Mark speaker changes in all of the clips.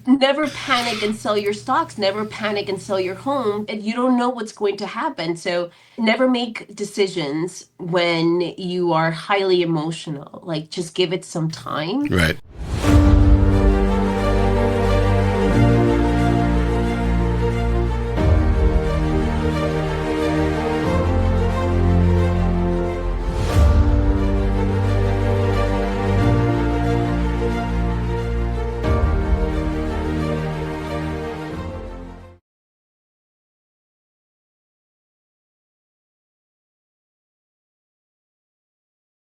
Speaker 1: Never panic and sell your stocks, never panic and sell your home, and you don't know what's going to happen. So never make decisions when you are highly emotional. Like, just give it some time.
Speaker 2: Right.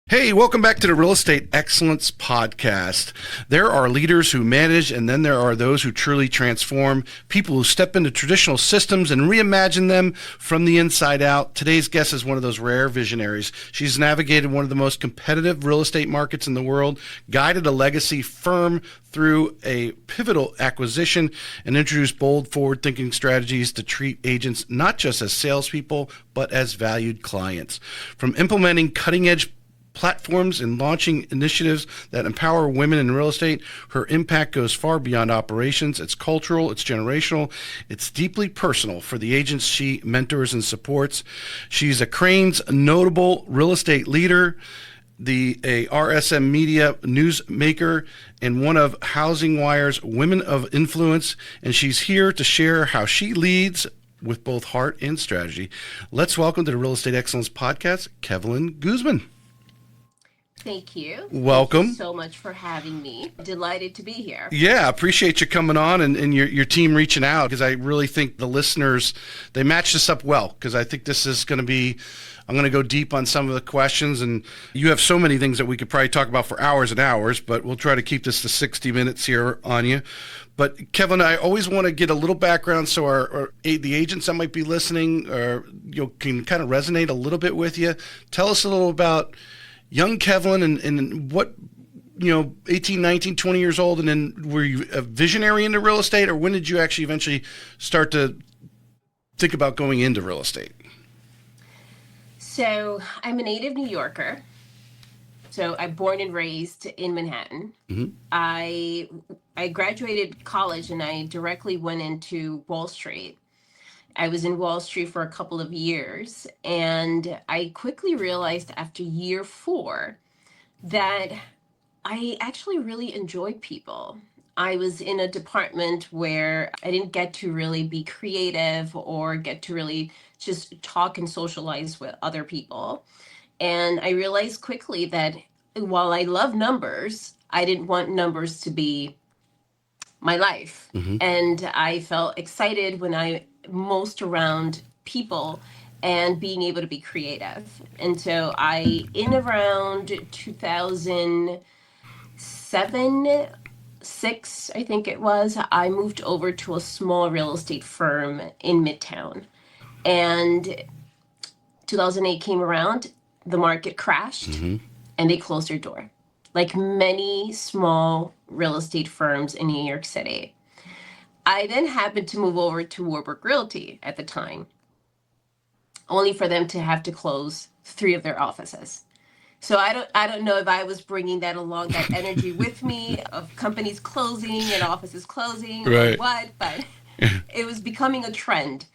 Speaker 2: Hey, welcome back to the Real Estate Excellence Podcast. There are leaders who manage, and then there are those who truly transform, people who step into traditional systems and reimagine them from the inside out. Today's guest is one of those rare visionaries. She's navigated one of the most competitive real estate markets in the world, guided a legacy firm through a pivotal acquisition, and introduced bold, forward-thinking strategies to treat agents not just as salespeople, but as valued clients. From implementing cutting-edge platforms and launching initiatives that empower women in real estate, her impact goes far beyond operations. It's cultural, it's generational, it's deeply personal for the agents she mentors and supports. She's a Crane's notable real estate leader, a RSM Media newsmaker, and one of Housing Wire's Women of Influence, and she's here to share how she leads with both heart and strategy. Let's welcome to the Real Estate Excellence Podcast, Kevelyn Guzman.
Speaker 1: Thank you.
Speaker 2: Welcome.
Speaker 1: Thank you so much for having me. Delighted to be here.
Speaker 2: Yeah, appreciate you coming on and your team reaching out, because I really think the listeners, they match this up well, because I think this is going to be, I'm going to go deep on some of the questions, and you have so many things that we could probably talk about for hours and hours, but we'll try to keep this to 60 minutes here on you. But Kevin, I always want to get a little background so the agents that might be listening can kind of resonate a little bit with you. Tell us a little about young Kevelyn and what, 18, 19, 20 years old, and then were you a visionary into real estate, or when did you actually eventually start to think about going into real estate?
Speaker 1: So I'm a native New Yorker. So I'm born and raised in Manhattan.
Speaker 2: Mm-hmm.
Speaker 1: I graduated college and I directly went into Wall Street. I was in Wall Street for a couple of years, and I quickly realized after year 4 that I actually really enjoy people. I was in a department where I didn't get to really be creative or get to really just talk and socialize with other people. And I realized quickly that while I love numbers, I didn't want numbers to be my life.
Speaker 2: Mm-hmm.
Speaker 1: And I felt excited when I most around people and being able to be creative. And so in around 2007, 6, I think it was, I moved over to a small real estate firm in Midtown. And 2008 came around, the market crashed,
Speaker 2: Mm-hmm.
Speaker 1: and they closed their door, like many small real estate firms in New York City. I then happened to move over to Warburg Realty at the time, only for them to have to close 3 of their offices. So I don't know if I was bringing that along, that energy with me of companies closing and offices closing, or
Speaker 2: Right.
Speaker 1: what, but it was becoming a trend.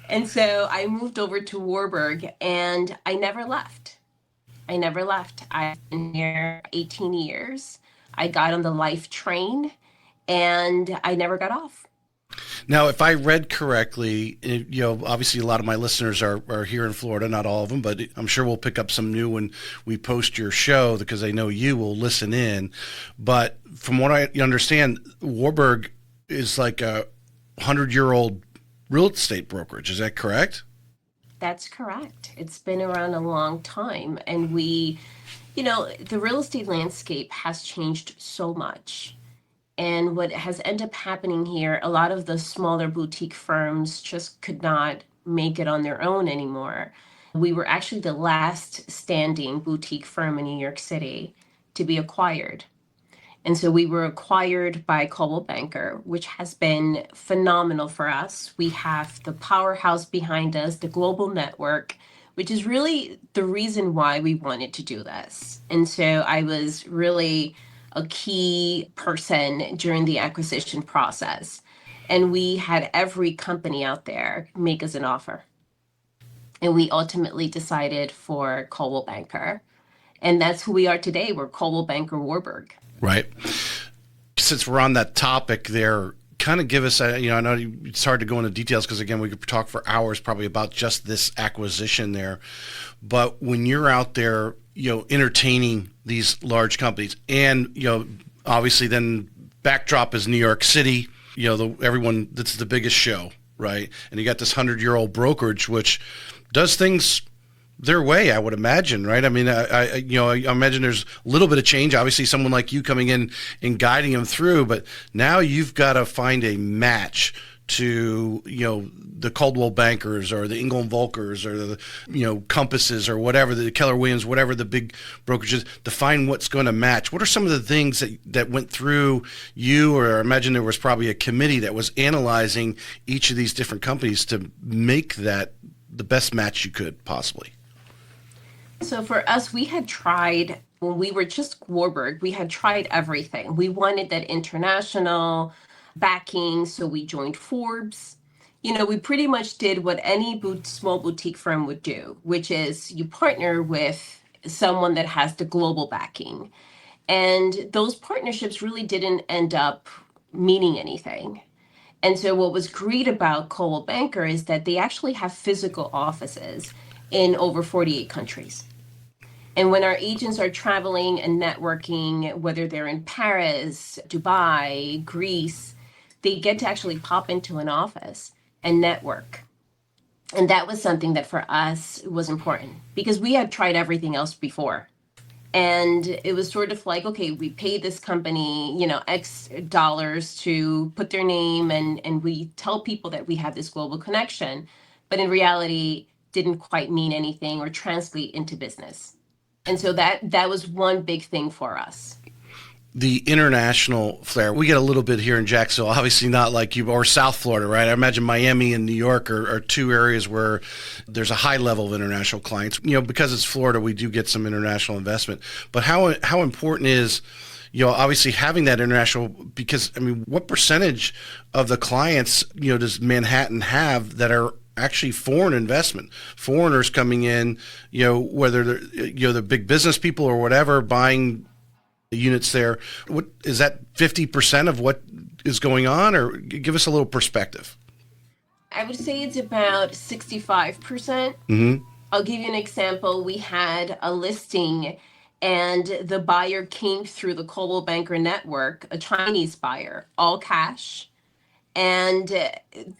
Speaker 1: And so I moved over to Warburg, and I never left. I never left. I've been here 18 years. I got on the life train, and I never got off.
Speaker 2: Now, if I read correctly, obviously a lot of my listeners are here in Florida, not all of them, but I'm sure we'll pick up some new when we post your show, because I know you will listen in. But from what I understand, Warburg is like a 100-year-old real estate brokerage. Is that correct?
Speaker 1: That's correct. It's been around a long time. And the real estate landscape has changed so much. And what has ended up happening here, a lot of the smaller boutique firms just could not make it on their own anymore. We were actually the last standing boutique firm in New York City to be acquired. And so we were acquired by Coldwell Banker, which has been phenomenal for us. We have the powerhouse behind us, the global network, which is really the reason why we wanted to do this. And so I was really a key person during the acquisition process. And we had every company out there make us an offer. And we ultimately decided for Coldwell Banker. And that's who we are today. We're Coldwell Banker Warburg.
Speaker 2: Right. Since we're on that topic there, kind of give us I know it's hard to go into details because, again, we could talk for hours probably about just this acquisition there. But when you're out there, entertaining these large companies and, obviously then backdrop is New York City, everyone, that's the biggest show, right? And you got this 100-year-old brokerage, which does things their way, I would imagine, right? I mean, I imagine there's a little bit of change. Obviously, someone like you coming in and guiding them through, but now you've got to find a match to the Coldwell Bankers or the Engel and Volkers or the Compasses or whatever, the Keller Williams, whatever the big brokerages, to find what's going to match. What are some of the things that went through you, or I imagine there was probably a committee that was analyzing each of these different companies to make that the best match you could possibly?
Speaker 1: So for us, we had tried, when we were just Warburg, we had tried everything. We wanted that international backing, so we joined Forbes. We pretty much did what any small boutique firm would do, which is you partner with someone that has the global backing. And those partnerships really didn't end up meaning anything. And so what was great about Coldwell Banker is that they actually have physical offices in over 48 countries. And when our agents are traveling and networking, whether they're in Paris, Dubai, Greece, they get to actually pop into an office and network. And that was something that for us was important because we had tried everything else before. And it was sort of like, okay, we pay this company, X dollars to put their name and we tell people that we have this global connection, but in reality didn't quite mean anything or translate into business. And so that was one big thing for us.
Speaker 2: The international flair, we get a little bit here in Jacksonville, obviously not like you, or South Florida, right? I imagine Miami and New York are two areas where there's a high level of international clients. Because it's Florida, we do get some international investment. But how important is, obviously having that international, because, what percentage of the clients, does Manhattan have that are actually foreign investment, foreigners coming in, whether they're, the big business people or whatever, buying units there? What is that, 50% of what is going on, or give us a little perspective?
Speaker 1: I would say it's about 65%. I'll give you an example. We had a listing and the buyer came through the Coldwell Banker network, a Chinese buyer, all cash. And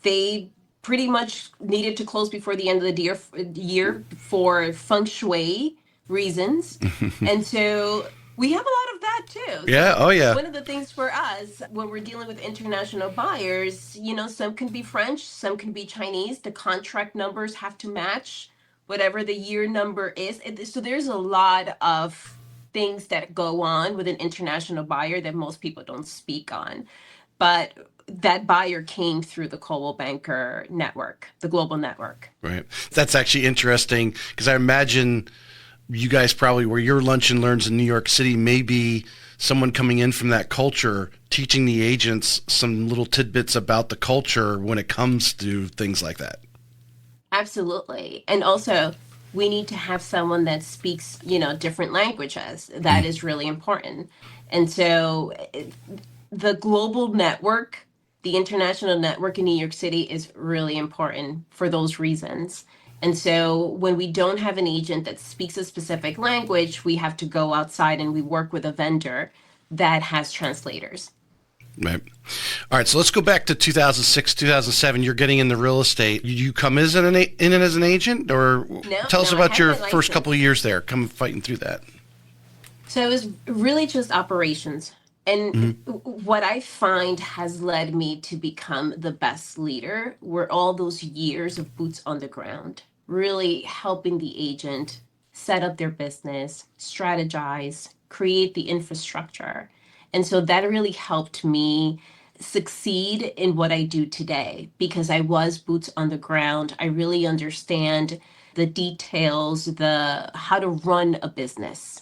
Speaker 1: they pretty much needed to close before the end of the year for feng shui reasons. And so we have a lot of that too.
Speaker 2: Yeah. Oh, yeah.
Speaker 1: One of the things for us when we're dealing with international buyers, some can be French, some can be Chinese. The contract numbers have to match whatever the year number is. So there's a lot of things that go on with an international buyer that most people don't speak on. But that buyer came through the Coldwell Banker network, the global network.
Speaker 2: Right. That's actually interesting because I imagine you guys probably, where your lunch and learns in New York City, maybe someone coming in from that culture, teaching the agents some little tidbits about the culture when it comes to things like that.
Speaker 1: Absolutely. And also, we need to have someone that speaks, different languages. That is really important. And so the global network, the international network in New York City is really important for those reasons. And so when we don't have an agent that speaks a specific language, we have to go outside and we work with a vendor that has translators.
Speaker 2: Right. All right. So let's go back to 2006, 2007. You're getting into real estate. You come in as an agent, or tell us about your first couple of years there. Come fighting through that.
Speaker 1: So it was really just operations. And what I find has led me to become the best leader were all those years of boots on the ground, really helping the agent set up their business, strategize, create the infrastructure. And so that really helped me succeed in what I do today because I was boots on the ground. I really understand the details, the how to run a business.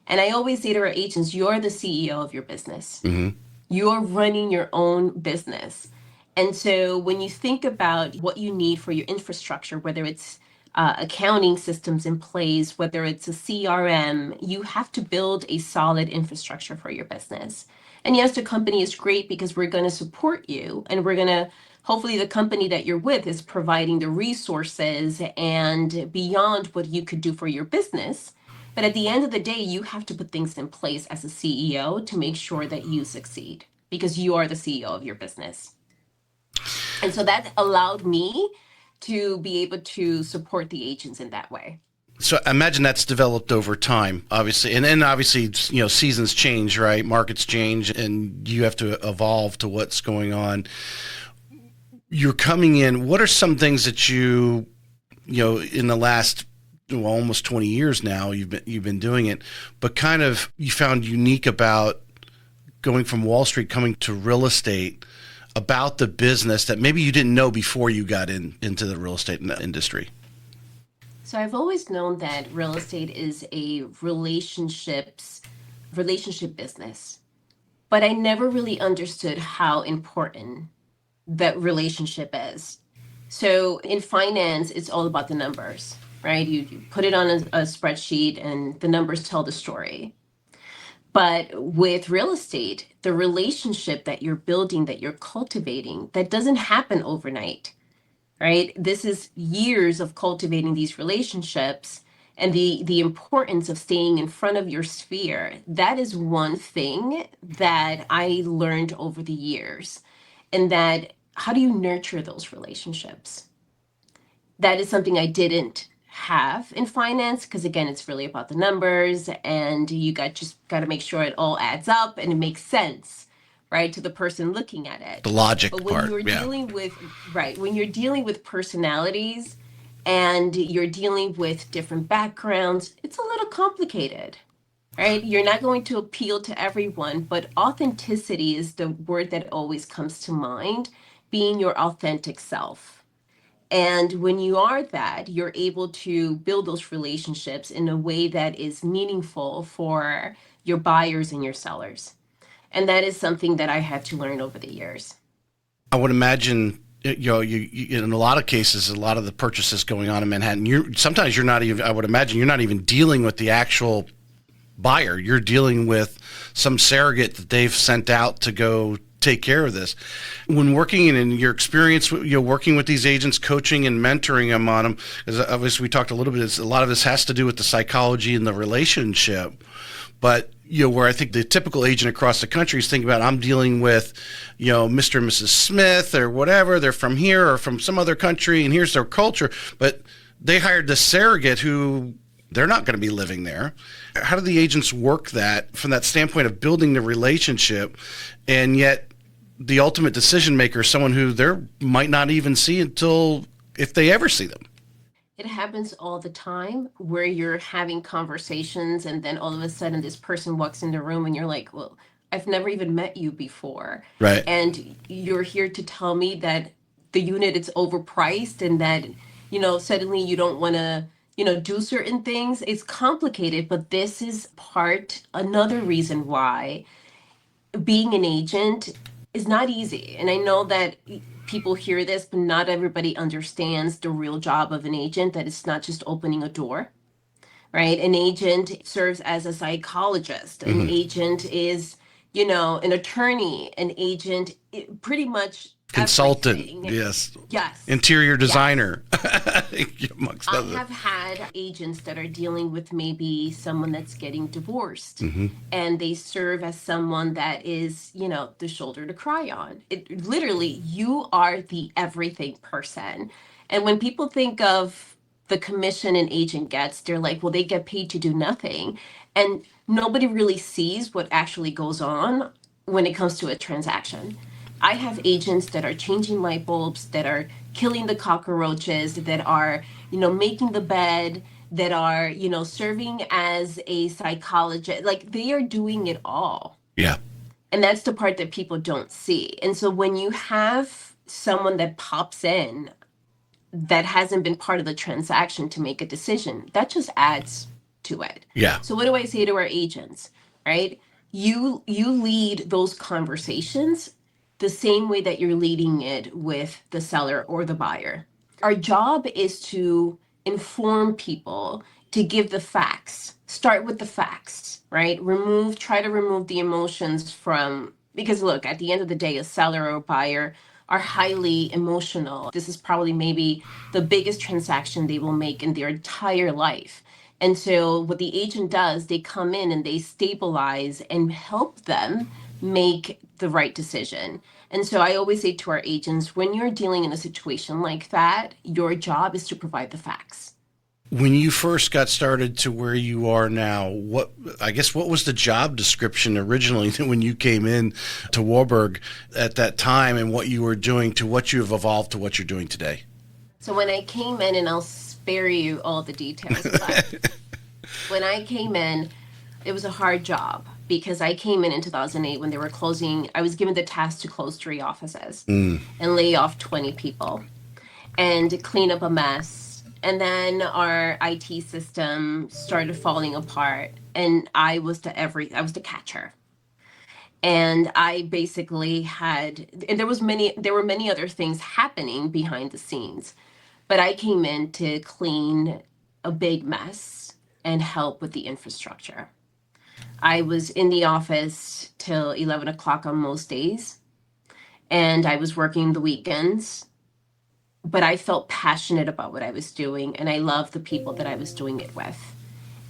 Speaker 1: And I always say to our agents, you're the CEO of your business.
Speaker 2: Hmm.
Speaker 1: You're running your own business. And so when you think about what you need for your infrastructure, whether it's accounting systems in place, whether it's a CRM, you have to build a solid infrastructure for your business. And yes, the company is great because we're going to support you and we're going to, hopefully, the company that you're with is providing the resources and beyond what you could do for your business. But at the end of the day, you have to put things in place as a CEO to make sure that you succeed because you are the CEO of your business. And so that allowed me to be able to support the agents in that way.
Speaker 2: So I imagine that's developed over time, obviously, and then obviously, seasons change, right? Markets change, and you have to evolve to what's going on. You're coming in. What are some things that in the last almost 20 years now, you've been doing it, but kind of you found unique about going from Wall Street coming to real estate, about the business that maybe you didn't know before you got into the real estate industry?
Speaker 1: So I've always known that real estate is a relationship business, but I never really understood how important that relationship is. So in finance, it's all about the numbers, right? You put it on a spreadsheet and the numbers tell the story. But with real estate, the relationship that you're building, that you're cultivating, that doesn't happen overnight, right? This is years of cultivating these relationships and the importance of staying in front of your sphere. That is one thing that I learned over the years. And that how do you nurture those relationships? That is something I didn't have in finance because again it's really about the numbers and just got to make sure it all adds up and it makes sense, right, to the person looking at it.
Speaker 2: The logic
Speaker 1: But when
Speaker 2: part,
Speaker 1: you're
Speaker 2: yeah.
Speaker 1: dealing with right, when you're dealing with personalities and you're dealing with different backgrounds, it's a little complicated, right? You're not going to appeal to everyone, but authenticity is the word that always comes to mind, being your authentic self. And when you are that, you're able to build those relationships in a way that is meaningful for your buyers and your sellers. And that is something that I had to learn over the years.
Speaker 2: I would imagine, you in a lot of cases, a lot of the purchases going on in Manhattan, sometimes you're not even, I would imagine you're not even dealing with the actual buyer. You're dealing with some surrogate that they've sent out to go take care of this. When working in your experience, working with these agents, coaching and mentoring them on them, because obviously we talked a little bit, a lot of this has to do with the psychology and the relationship. But where I think the typical agent across the country is thinking about, I'm dealing with, Mr. and Mrs. Smith or whatever. They're from here or from some other country, and here's their culture. But they hired this surrogate who they're not going to be living there. How do the agents work that from that standpoint of building the relationship, and yet the ultimate decision maker is someone who they might not even see until if they ever see them?
Speaker 1: It happens all the time where you're having conversations and then all of a sudden this person walks in the room and you're like, well, I've never even met you before.
Speaker 2: Right.
Speaker 1: And you're here to tell me that the unit is overpriced and that, suddenly you don't want to, do certain things. It's complicated, but this is another reason why being an agent is not easy. And I know that people hear this, but not everybody understands the real job of an agent, that it's not just opening a door, right? An agent serves as a psychologist. An
Speaker 2: Mm-hmm.
Speaker 1: agent is, an attorney. An agent, pretty much
Speaker 2: Consultant,
Speaker 1: everything.
Speaker 2: yes.
Speaker 1: Yes.
Speaker 2: Interior
Speaker 1: Yes.
Speaker 2: designer, amongst
Speaker 1: I
Speaker 2: other.
Speaker 1: have had agents that are dealing with maybe someone that's getting divorced
Speaker 2: Mm-hmm.
Speaker 1: and they serve as someone that is, the shoulder to cry on. It literally, you are the everything person. And when people think of the commission an agent gets, they're like, well, they get paid to do nothing. And nobody really sees what actually goes on when it comes to a transaction. I have agents that are changing light bulbs, that are killing the cockroaches, that are, making the bed, that are, serving as a psychologist. Like they are doing it all.
Speaker 2: Yeah.
Speaker 1: And that's the part that people don't see. And so when you have someone that pops in that hasn't been part of the transaction to make a decision, that just adds to it.
Speaker 2: Yeah.
Speaker 1: So what do I say to our agents, right? You lead those conversations the same way that you're leading it with the seller or the buyer. Our job is to inform people, to give the facts. Start with the facts, right? Try to remove the emotions from, because look, at the end of the day, a seller or a buyer are highly emotional. This is probably maybe the biggest transaction they will make in their entire life. And so what the agent does, they come in and they stabilize and help them make the right decision. And so I always say to our agents, when you're dealing in a situation like that, your job is to provide the facts.
Speaker 2: When you first got started to where you are now, what was the job description originally when you came in to Warburg at that time, and what you were doing to what you have evolved to what you're doing today?
Speaker 1: So when I came in, and I'll spare you all the details, but when I came in, it was a hard job because I came in 2008 when they were closing. I was given the task to close 3 offices and lay off 20 people and clean up a mess. And then our IT system started falling apart, and I was the catcher. And I basically and there were many other things happening behind the scenes, but I came in to clean a big mess and help with the infrastructure. I was in the office till 11 o'clock on most days, and I was working the weekends, but I felt passionate about what I was doing, and I loved the people that I was doing it with.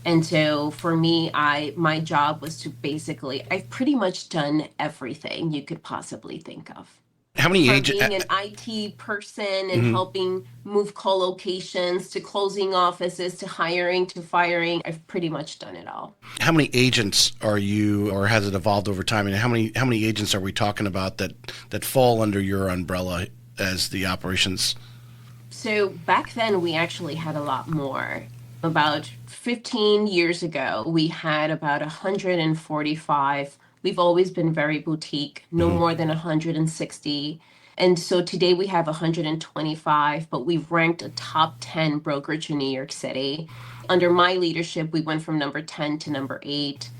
Speaker 1: And so for me, my job was to basically, I've pretty much done everything you could possibly think of.
Speaker 2: How many
Speaker 1: From
Speaker 2: agents?
Speaker 1: being an IT person and helping move co-locations to closing offices to hiring to firing, I've pretty much done it all.
Speaker 2: How many agents are you, or has it evolved over time? And how many agents are we talking about that fall under your umbrella as the operations?
Speaker 1: So back then, we actually had a lot more. About 15 years ago, we had about 145. We've always been very boutique, no more than 160. And so today we have 125, but we've ranked a top 10 brokerage in New York City. Under my leadership, we went from number 10 to number 8.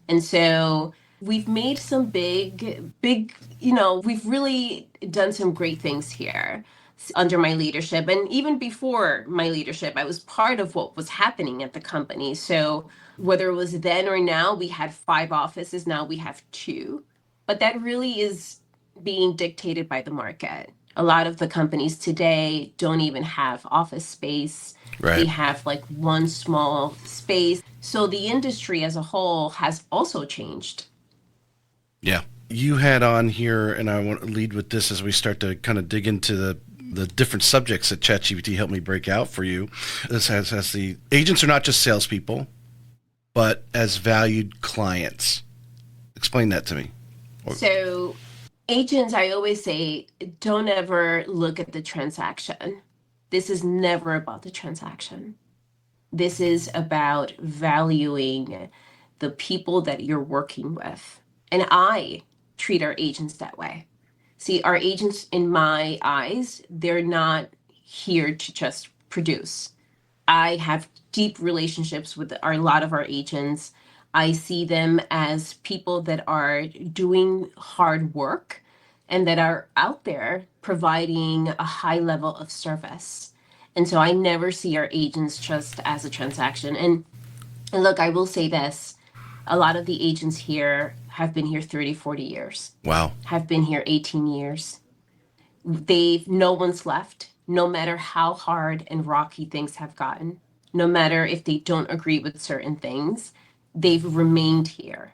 Speaker 1: And so we've made some big, we've really done some great things here under my leadership. And even before my leadership, I was part of what was happening at the company. So whether it was then or now, we had 5 offices, now we have 2. But that really is being dictated by the market. A lot of the companies today don't even have office space.
Speaker 2: Right.
Speaker 1: They have like one small space. So the industry as a whole has also changed.
Speaker 2: Yeah. You had on here, and I want to lead with this as we start to kind of dig into the different subjects that ChatGPT helped me break out for you. This has the agents are not just salespeople, but as valued clients. Explain that to me.
Speaker 1: So agents, I always say, don't ever look at the transaction. This is never about the transaction. This is about valuing the people that you're working with. And I treat our agents that way. See, our agents, in my eyes, they're not here to just produce. I have deep relationships with a lot of our agents. I see them as people that are doing hard work and that are out there providing a high level of service. And so I never see our agents just as a transaction. And look, I will say this. A lot of the agents here have been here 30, 40 years.
Speaker 2: Wow.
Speaker 1: Have been here 18 years. No one's left, no matter how hard and rocky things have gotten, no matter if they don't agree with certain things, they've remained here.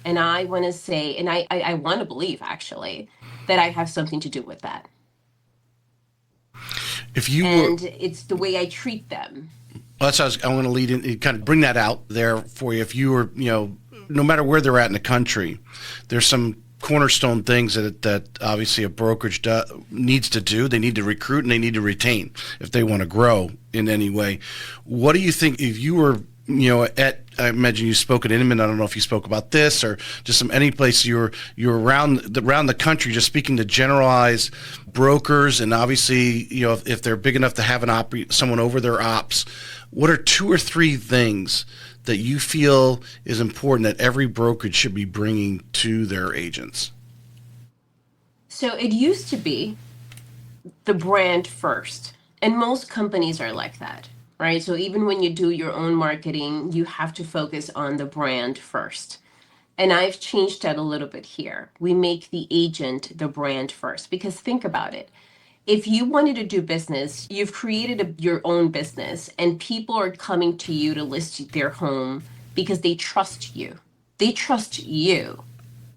Speaker 1: And I want to say, and I want to believe actually, that I have something to do with that. And it's the way I treat them.
Speaker 2: Well, that's how I want to lead in, kind of bring that out there for you. If you were, no matter where they're at in the country, there's some cornerstone things that obviously a brokerage needs to do. They need to recruit and they need to retain if they want to grow in any way. What do you think, if you were I imagine you spoke at Inman. I don't know if you spoke about this or just any place you're around the country, just speaking to generalized brokers, and obviously, if they're big enough to have someone over their ops, what are 2 or 3 things that you feel is important that every brokerage should be bringing to their agents?
Speaker 1: So it used to be the brand first, and most companies are like that, right? So even when you do your own marketing, you have to focus on the brand first. And I've changed that a little bit here. We make the agent the brand first, because think about it. If you wanted to do business, you've created your own business, and people are coming to you to list their home because they trust you. They trust you,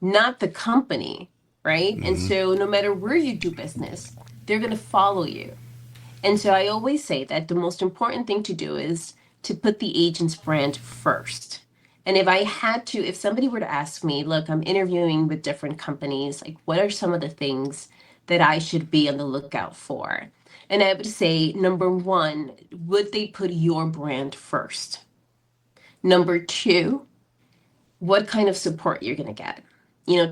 Speaker 1: not the company, right? And so no matter where you do business, they're going to follow you. And so I always say that the most important thing to do is to put the agent's brand first. And if somebody were to ask me, look, I'm interviewing with different companies, like what are some of the things that I should be on the lookout for? And I would say, number 1, would they put your brand first? Number 2, what kind of support you're going to get?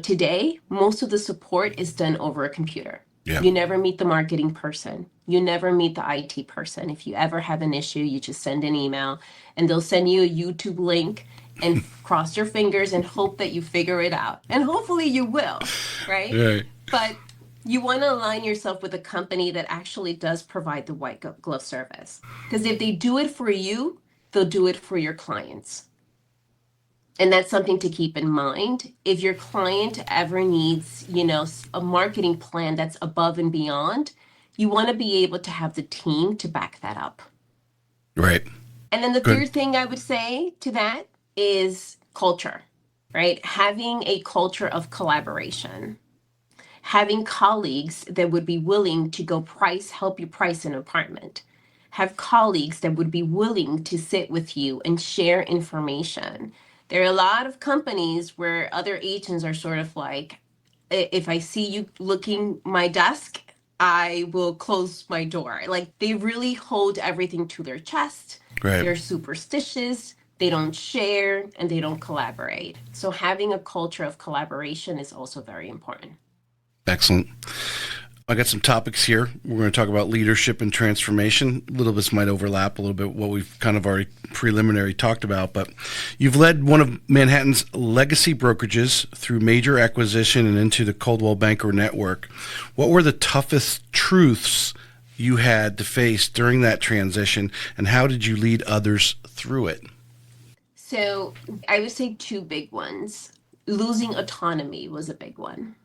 Speaker 1: Today, most of the support is done over a computer.
Speaker 2: Yeah.
Speaker 1: You never meet the marketing person. You never meet the IT person. If you ever have an issue, you just send an email and they'll send you a YouTube link and cross your fingers and hope that you figure it out. And hopefully you will, right?
Speaker 2: Right.
Speaker 1: But you want to align yourself with a company that actually does provide the white glove service. Because if they do it for you, they'll do it for your clients. And that's something to keep in mind. If your client ever needs, a marketing plan that's above and beyond, you want to be able to have the team to back that up.
Speaker 2: Right.
Speaker 1: And then the third thing I would say to that is culture, right? Having a culture of collaboration, having colleagues that would be willing to help you price an apartment, have colleagues that would be willing to sit with you and share information. There are a lot of companies where other agents are sort of like, if I see you looking my desk, I will close my door. Like they really hold everything to their chest.
Speaker 2: Right.
Speaker 1: They're superstitious. They don't share and they don't collaborate. So having a culture of collaboration is also very important.
Speaker 2: Excellent. I got some topics here. We're going to talk about leadership and transformation. A little of this might overlap a little bit what we've kind of already preliminary talked about, but you've led one of Manhattan's legacy brokerages through major acquisition and into the Coldwell Banker network. What were the toughest truths you had to face during that transition, and how did you lead others through it?
Speaker 1: So I would say 2 big ones. Losing autonomy was a big one.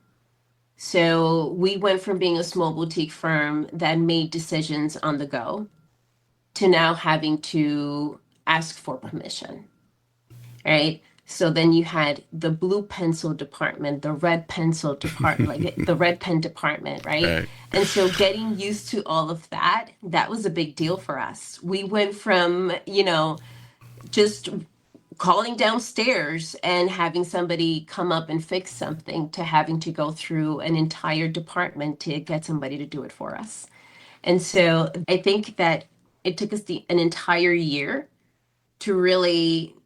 Speaker 1: So we went from being a small boutique firm that made decisions on the go to now having to ask for permission, right? So then you had the blue pencil department, the red pencil department, like the red pen department, right? And so getting used to all of that was a big deal for us. We went from, just calling downstairs and having somebody come up and fix something to having to go through an entire department to get somebody to do it for us. And so I think that it took us an entire year to really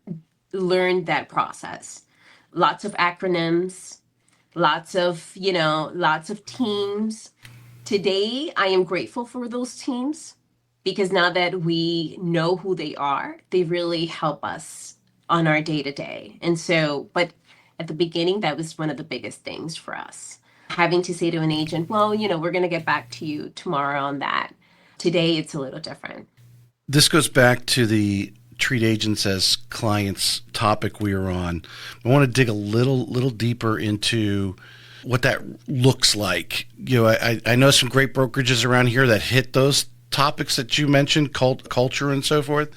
Speaker 1: learn that process. Lots of acronyms, lots of teams. Today, I am grateful for those teams because now that we know who they are, they really help us on our day-to-day. And so, but at the beginning, that was one of the biggest things for us. Having to say to an agent, well, we're going to get back to you tomorrow on that. Today, it's a little different.
Speaker 2: This goes back to the treat agents as clients topic we were on. I want to dig a little deeper into what that looks like. I know some great brokerages around here that hit those topics that you mentioned, culture and so forth,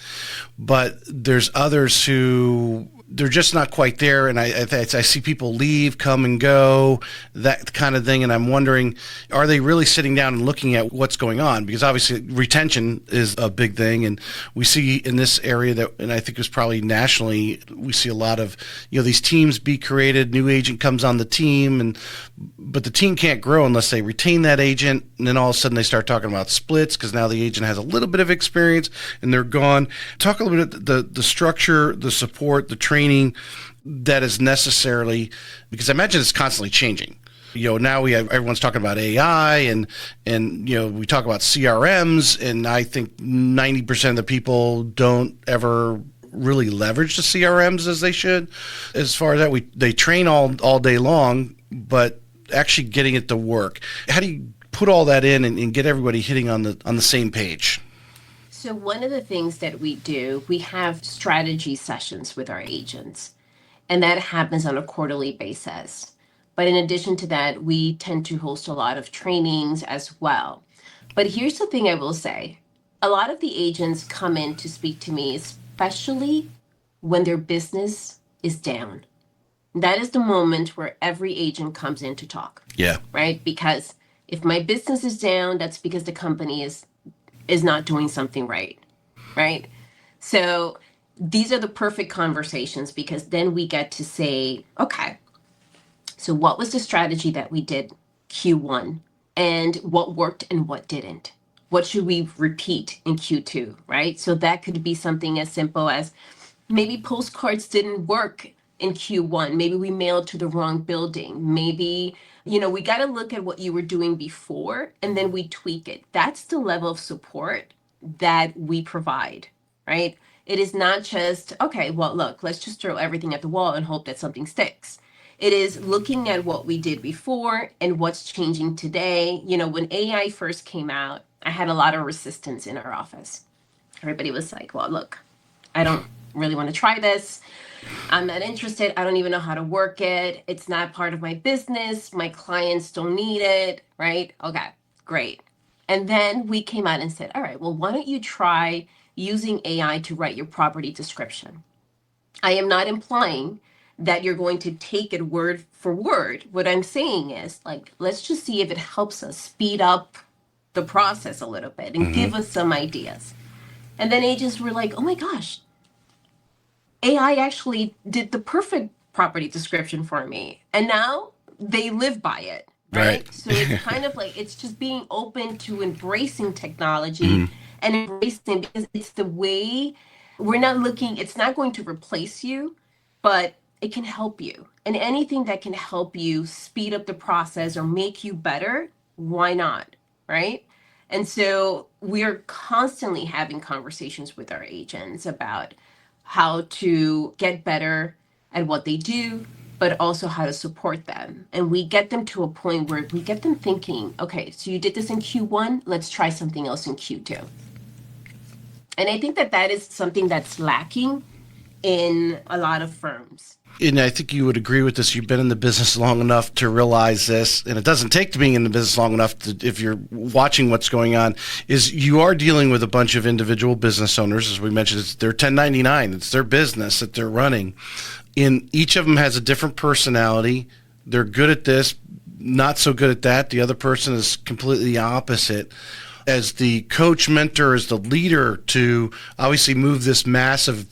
Speaker 2: but there's others who they're just not quite there. And I see people leave, come and go, that kind of thing. And I'm wondering, are they really sitting down and looking at what's going on? Because obviously retention is a big thing. And we see in this area that, and I think it's probably nationally, we see a lot of, these teams be created, new agent comes on the team, but the team can't grow unless they retain that agent. And then all of a sudden they start talking about splits because now the agent has a little bit of experience and they're gone. Talk a little bit about the structure, the support, the training that is necessarily, because I imagine it's constantly changing. Now everyone's talking about AI and we talk about CRMs, and I think 90% of the people don't ever really leverage the CRMs as they should. As far as that, they train all day long, but actually getting it to work. How do you put all that in and get everybody hitting on the same page?
Speaker 1: So one of the things that we do, we have strategy sessions with our agents, and that happens on a quarterly basis. But in addition to that, we tend to host a lot of trainings as well. But here's the thing I will say. A lot of the agents come in to speak to me, especially when their business is down. That is the moment where every agent comes in to talk.
Speaker 2: Yeah.
Speaker 1: Right? Because if my business is down, that's because the company is not doing something right? So these are the perfect conversations, because then we get to say, okay, so what was the strategy that we did Q1, and what worked and what didn't? What should we repeat in Q2, right? So that could be something as simple as maybe postcards didn't work in Q1. Maybe we mailed to the wrong building. Maybe, we got to look at what you were doing before and then we tweak it. That's the level of support that we provide, right? It is not just, okay, well, look, let's just throw everything at the wall and hope that something sticks. It is looking at what we did before and what's changing today. When AI first came out, I had a lot of resistance in our office. Everybody was like, well, look, I don't really want to try this. I'm not interested. I don't even know how to work it. It's not part of my business. My clients don't need it, right? Okay, great. And then we came out and said, all right, well, why don't you try using AI to write your property description? I am not implying that you're going to take it word for word. What I'm saying is, let's just see if it helps us speed up the process a little bit and give us some ideas. And then agents were like, oh my gosh, AI actually did the perfect property description for me. And now they live by it, right? So it's kind of like, it's just being open to embracing technology and embracing, because it's the way we're not looking, it's not going to replace you, but it can help you. And anything that can help you speed up the process or make you better, why not, right? And so we're constantly having conversations with our agents about how to get better at what they do, but also how to support them. And we get them to a point where we get them thinking, okay, so you did this in Q1, let's try something else in Q2. And I think that is something that's lacking in a lot of firms.
Speaker 2: And I think you would agree with this. You've been in the business long enough to realize this, and it doesn't take to being in the business long enough to, if you're watching what's going on, is you are dealing with a bunch of individual business owners. As we mentioned, it's their 1099. It's their business that they're running. And each of them has a different personality. They're good at this, not so good at that. The other person is completely opposite. As the coach, mentor, as the leader to obviously move this massive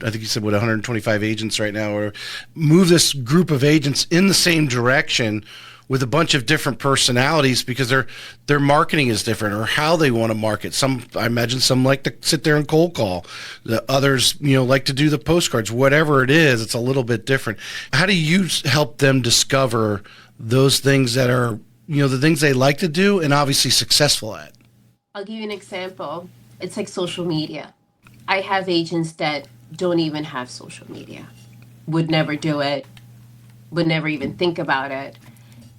Speaker 2: I think you said 125 agents right now, or move this group of agents in the same direction with a bunch of different personalities, because their marketing is different, or how they want to market. I imagine some like to sit there and cold call. The others, like to do the postcards. Whatever it is, it's a little bit different. How do you help them discover those things that are, the things they like to do and obviously successful at?
Speaker 1: I'll give you an example. It's like social media. I have agents that don't even have social media, would never do it, would never even think about it.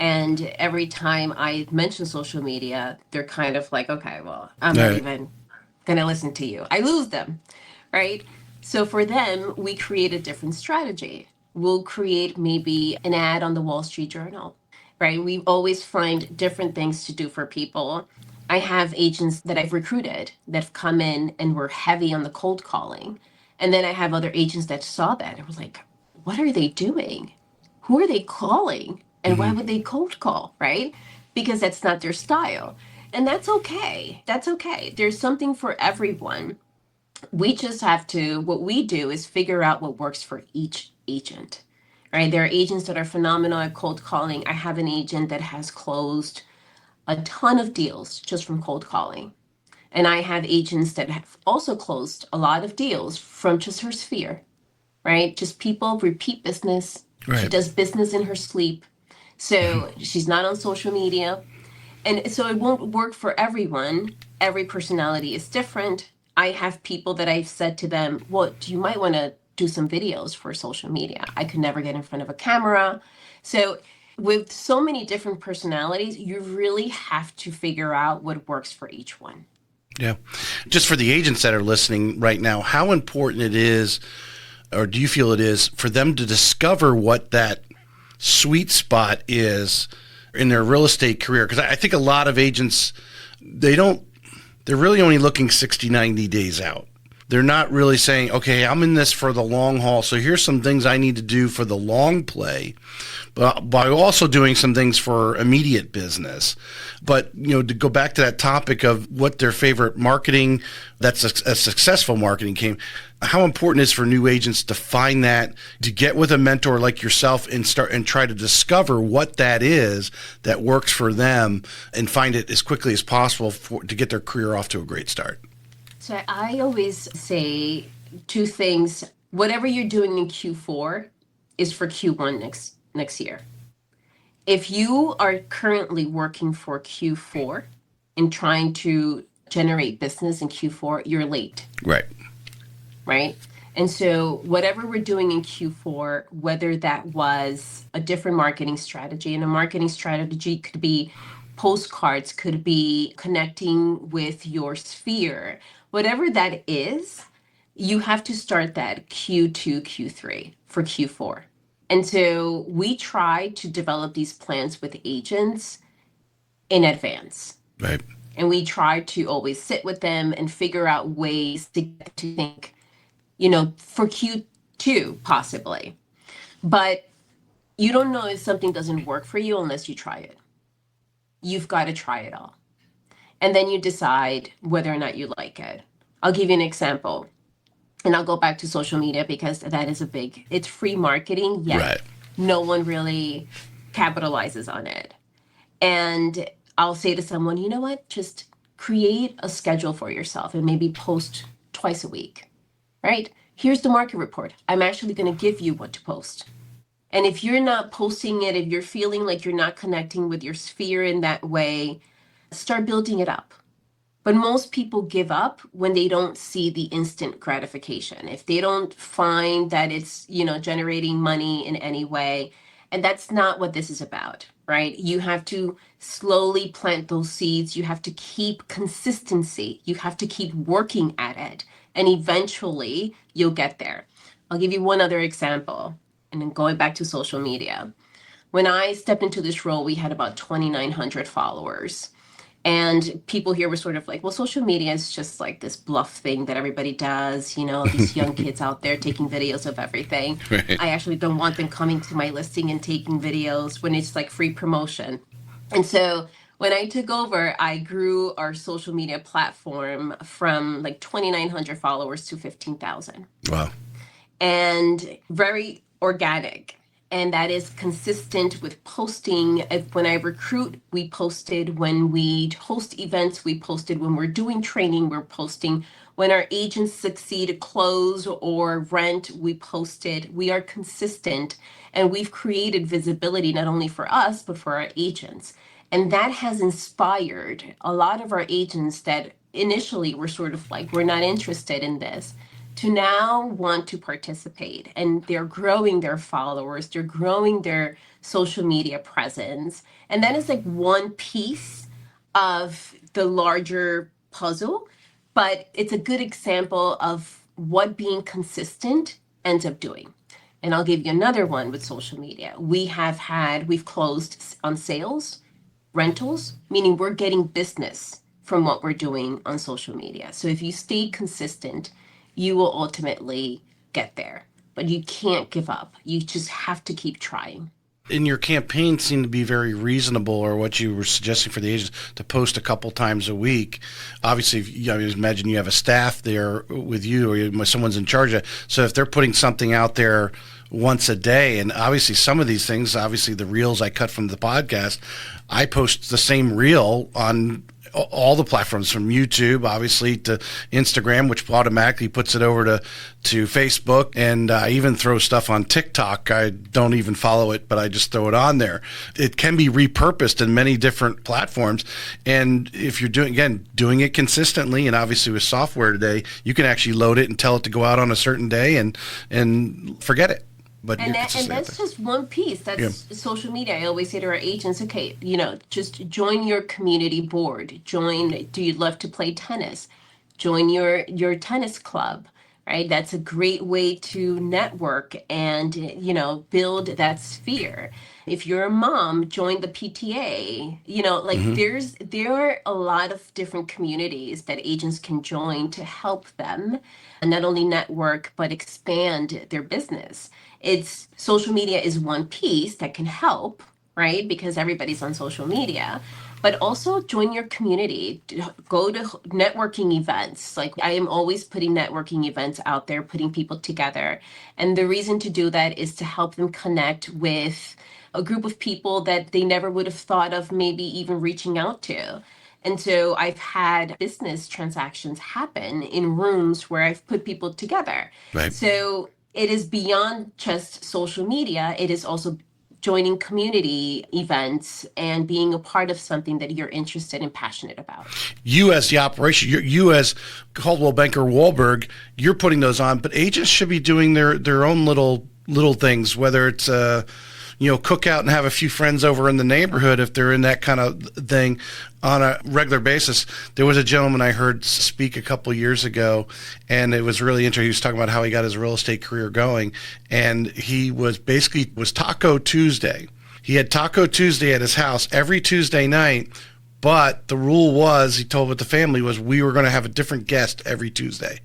Speaker 1: And every time I mention social media, they're kind of like, okay, well, I'm not even going to listen to you. I lose them, right? So for them, we create a different strategy. We'll create maybe an ad on the Wall Street Journal, right? We always find different things to do for people. I have agents that I've recruited that have come in and were heavy on the cold calling. And then I have other agents that saw that and were like, what are they doing? Who are they calling? And why
Speaker 2: Hmm.
Speaker 1: would they cold call, right? Because that's not their style. And that's okay. That's okay. There's something for everyone. We just have to, what we do is figure out what works for each agent, right? There are agents that are phenomenal at cold calling. I have an agent that has closed a ton of deals just from cold calling. And I have agents that have also closed a lot of deals from just her sphere, right? Just people, repeat business. She
Speaker 2: Right.
Speaker 1: does business in her sleep. So she's not on social media. And so it won't work for everyone. Every personality is different. I have people that I've said to them, well, you might want to do some videos for social media. I could never get in front of a camera. So with so many different personalities, you really have to figure out what works for each one.
Speaker 2: Yeah. Just for the agents that are listening right now, how important it is, or do you feel it is, for them to discover what that sweet spot is in their real estate career? Because I think a lot of agents, they're really only looking 60, 90 days out. They're not really saying, okay, I'm in this for the long haul. So here's some things I need to do for the long play, but by also doing some things for immediate business. But, to go back to that topic of what their favorite marketing, that's a successful marketing came, how important it is for new agents to find that, to get with a mentor like yourself and start and try to discover what that is that works for them and find it as quickly as possible to get their career off to a great start.
Speaker 1: So I always say two things. Whatever you're doing in Q4 is for Q1 next year. If you are currently working for Q4 and trying to generate business in Q4, you're late,
Speaker 2: Right.
Speaker 1: right? And so whatever we're doing in Q4, whether that was a different marketing strategy, and a marketing strategy could be postcards, could be connecting with your sphere, whatever that is, you have to start that Q2, Q3 for Q4. And so we try to develop these plans with agents in advance.
Speaker 2: Right.
Speaker 1: And we try to always sit with them and figure out ways to get to think, for Q2 possibly. But you don't know if something doesn't work for you unless you try it. You've got to try it all. And then you decide whether or not you like it. I'll give you an example. And I'll go back to social media because that is it's free marketing, yet
Speaker 2: Right.
Speaker 1: no one really capitalizes on it. And I'll say to someone, you know what, just create a schedule for yourself and maybe post twice a week, right? Here's the market report. I'm actually going to give you what to post. And if you're not posting it, if you're feeling like you're not connecting with your sphere in that way, start building it up. But most people give up when they don't see the instant gratification. If they don't find that it's, generating money in any way, and that's not what this is about, right? You have to slowly plant those seeds. You have to keep consistency. You have to keep working at it, and eventually you'll get there. I'll give you one other example, and then going back to social media. When I stepped into this role, we had about 2,900 followers. And people here were sort of like, well, social media is just like this bluff thing that everybody does, these young kids out there taking videos of everything.
Speaker 2: Right.
Speaker 1: I actually don't want them coming to my listing and taking videos when it's like free promotion. And so when I took over, I grew our social media platform from like 2,900 followers to 15,000,
Speaker 2: Wow.
Speaker 1: and very organic. And that is consistent with posting. When I recruit, we posted. When we host events, we posted. When we're doing training, we're posting. When our agents succeed, close, or rent, we posted. We are consistent, and we've created visibility not only for us, but for our agents. And that has inspired a lot of our agents that initially were sort of like, we're not interested in this, to now want to participate, and they're growing their followers, they're growing their social media presence. And that is like one piece of the larger puzzle, but it's a good example of what being consistent ends up doing. And I'll give you another one with social media. We've closed on sales, rentals, meaning we're getting business from what we're doing on social media. So if you stay consistent, you will ultimately get there. But you can't give up. You just have to keep trying.
Speaker 2: And your campaign seemed to be very reasonable, or what you were suggesting for the agents to post a couple times a week. Obviously, I imagine you have a staff there with you, or someone's in charge of it. So if they're putting something out there once a day, and obviously some of these things, obviously the reels I cut from the podcast, I post the same reel on all the platforms, from YouTube obviously to Instagram, which automatically puts it over to Facebook, and I even throw stuff on TikTok. I don't even follow it, but I just throw it on there. It can be repurposed in many different platforms, and if you're doing it consistently, and obviously with software today, you can actually load it and tell it to go out on a certain day and forget it. But
Speaker 1: And that's just one piece. That's
Speaker 2: yeah.
Speaker 1: social media. I always say to our agents, okay, just join your community board. Do you love to play tennis? Join your tennis club, right? That's a great way to network and, build that sphere. If you're a mom, join the PTA. Like there are a lot of different communities that agents can join to help them not only network but expand their business. It's social media is one piece that can help, right? Because everybody's on social media, but also join your community. Go to networking events. Like, I am always putting networking events out there, putting people together. And the reason to do that is to help them connect with a group of people that they never would have thought of maybe even reaching out to. And so I've had business transactions happen in rooms where I've put people together.
Speaker 2: Right.
Speaker 1: So it is beyond just social media. It is also joining community events and being a part of something that you're interested and passionate about.
Speaker 2: You as the operation, you as Coldwell Banker Warburg, you're putting those on, but agents should be doing their own little things, whether it's cook out and have a few friends over in the neighborhood if they're in that kind of thing on a regular basis. There was a gentleman I heard speak a couple years ago, and it was really interesting. He was talking about how he got his real estate career going, and he was Taco Tuesday. He had Taco Tuesday at his house every Tuesday night, but the rule was, he told what the family was, we were going to have a different guest every Tuesday.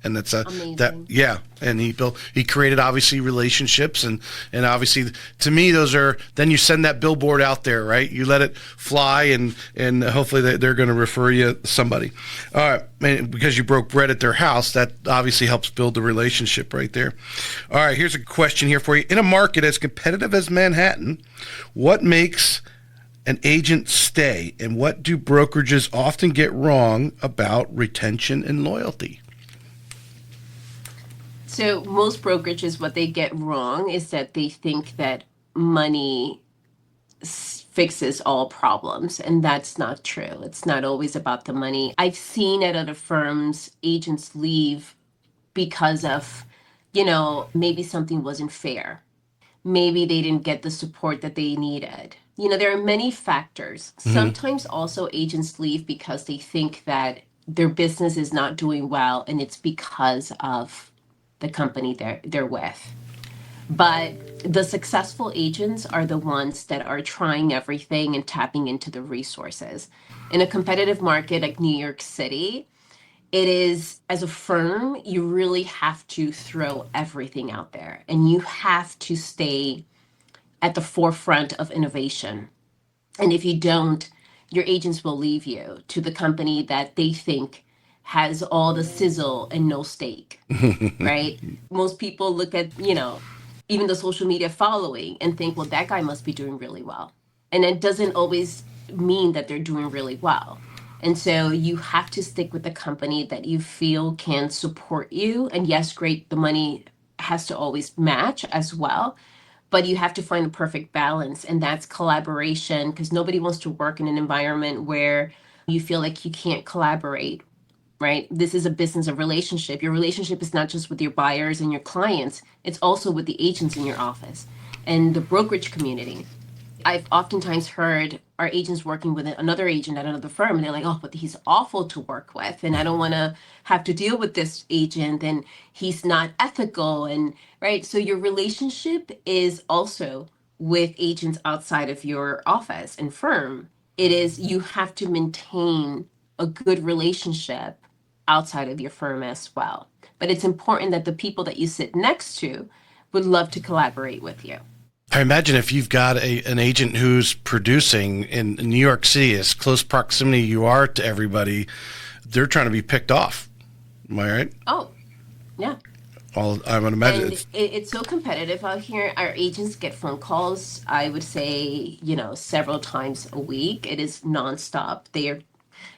Speaker 2: And that's and he created obviously relationships, and obviously to me those are, then you send that billboard out there, right? You let it fly, and hopefully they're going to refer you to somebody. All right, and because you broke bread at their house, that obviously helps build the relationship right there. All right, here's a question here for you. In a market as competitive as Manhattan, what makes an agent stay, and what do brokerages often get wrong about retention and loyalty?
Speaker 1: So most brokerages, what they get wrong is that they think that money fixes all problems, and that's not true. It's not always about the money. I've seen at other firms agents leave because of, maybe something wasn't fair. Maybe they didn't get the support that they needed. There are many factors. Sometimes also agents leave because they think that their business is not doing well, and it's because of the company they're with. But the successful agents are the ones that are trying everything and tapping into the resources. In a competitive market like New York City, it is, as a firm, you really have to throw everything out there, and you have to stay at the forefront of innovation. And if you don't, your agents will leave you to the company that they think has all the sizzle and no steak, right? Most people look at, even the social media following and think, well, that guy must be doing really well. And it doesn't always mean that they're doing really well. And so you have to stick with the company that you feel can support you. And yes, great, the money has to always match as well, but you have to find the perfect balance, and that's collaboration, because nobody wants to work in an environment where you feel like you can't collaborate, right? This is a business of relationship. Your relationship is not just with your buyers and your clients, it's also with the agents in your office and the brokerage community. I've oftentimes heard our agents working with another agent at another firm, and they're like, oh, but he's awful to work with, and I don't want to have to deal with this agent, and he's not ethical, and right. So your relationship is also with agents outside of your office and firm. It is, you have to maintain a good relationship outside of your firm as well. but it's important that the people that you sit next to would love to collaborate with you.
Speaker 2: I imagine if you've got an agent who's producing in New York City, as close proximity you are to everybody, they're trying to be picked off. Am I right?
Speaker 1: Oh, yeah.
Speaker 2: I would imagine.
Speaker 1: And it's so competitive out here. Our agents get phone calls, I would say, several times a week. It is nonstop.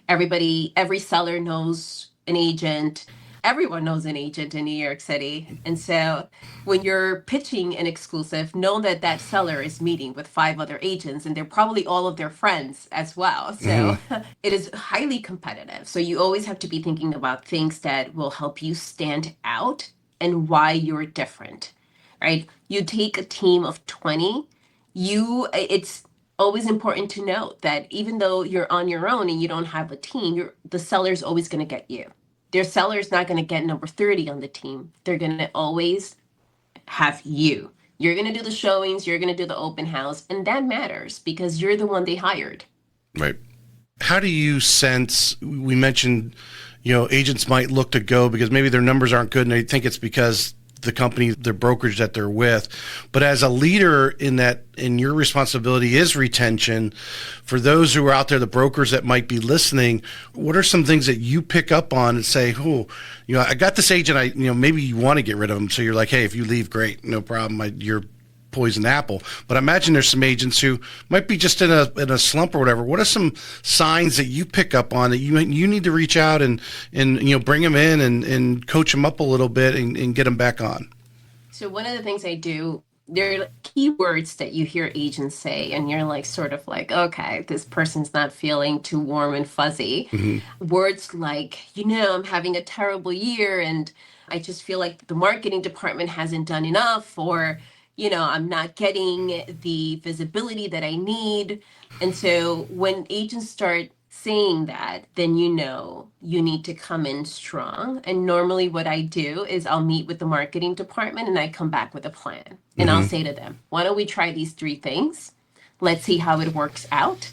Speaker 1: Every seller knows an agent. Everyone knows an agent in New York City. And so when you're pitching an exclusive, know that that seller is meeting with 5 other agents, and they're probably all of their friends as well. So it is highly competitive. So you always have to be thinking about things that will help you stand out and why you're different, right? You take a team of 20, it's always important to note that even though you're on your own and you don't have a team, the seller's always going to get you. Their seller's not going to get number 30 on the team. They're going to always have you. You're going to do the showings, you're going to do the open house, and that matters because you're the one they hired.
Speaker 2: Right. How do you sense, we mentioned, agents might look to go because maybe their numbers aren't good and they think it's because the company, their brokerage that they're with. But as a leader in your responsibility is retention, for those who are out there, the brokers that might be listening, what are some things that you pick up on and say, I got this agent, maybe you want to get rid of them. So you're like, hey, if you leave, great, no problem. You're poison apple. But I imagine there's some agents who might be just in a slump or whatever. What are some signs that you pick up on that you need to reach out and bring them in and coach them up a little bit and get them back on?
Speaker 1: So one of the things I do, there are keywords that you hear agents say, and you're like, sort of like, okay, this person's not feeling too warm and fuzzy. Words like, I'm having a terrible year and I just feel like the marketing department hasn't done enough, or I'm not getting the visibility that I need. And so when agents start saying that, then you need to come in strong. And normally what I do is I'll meet with the marketing department and I come back with a plan. And I'll say to them, why don't we try these 3 things? Let's see how it works out.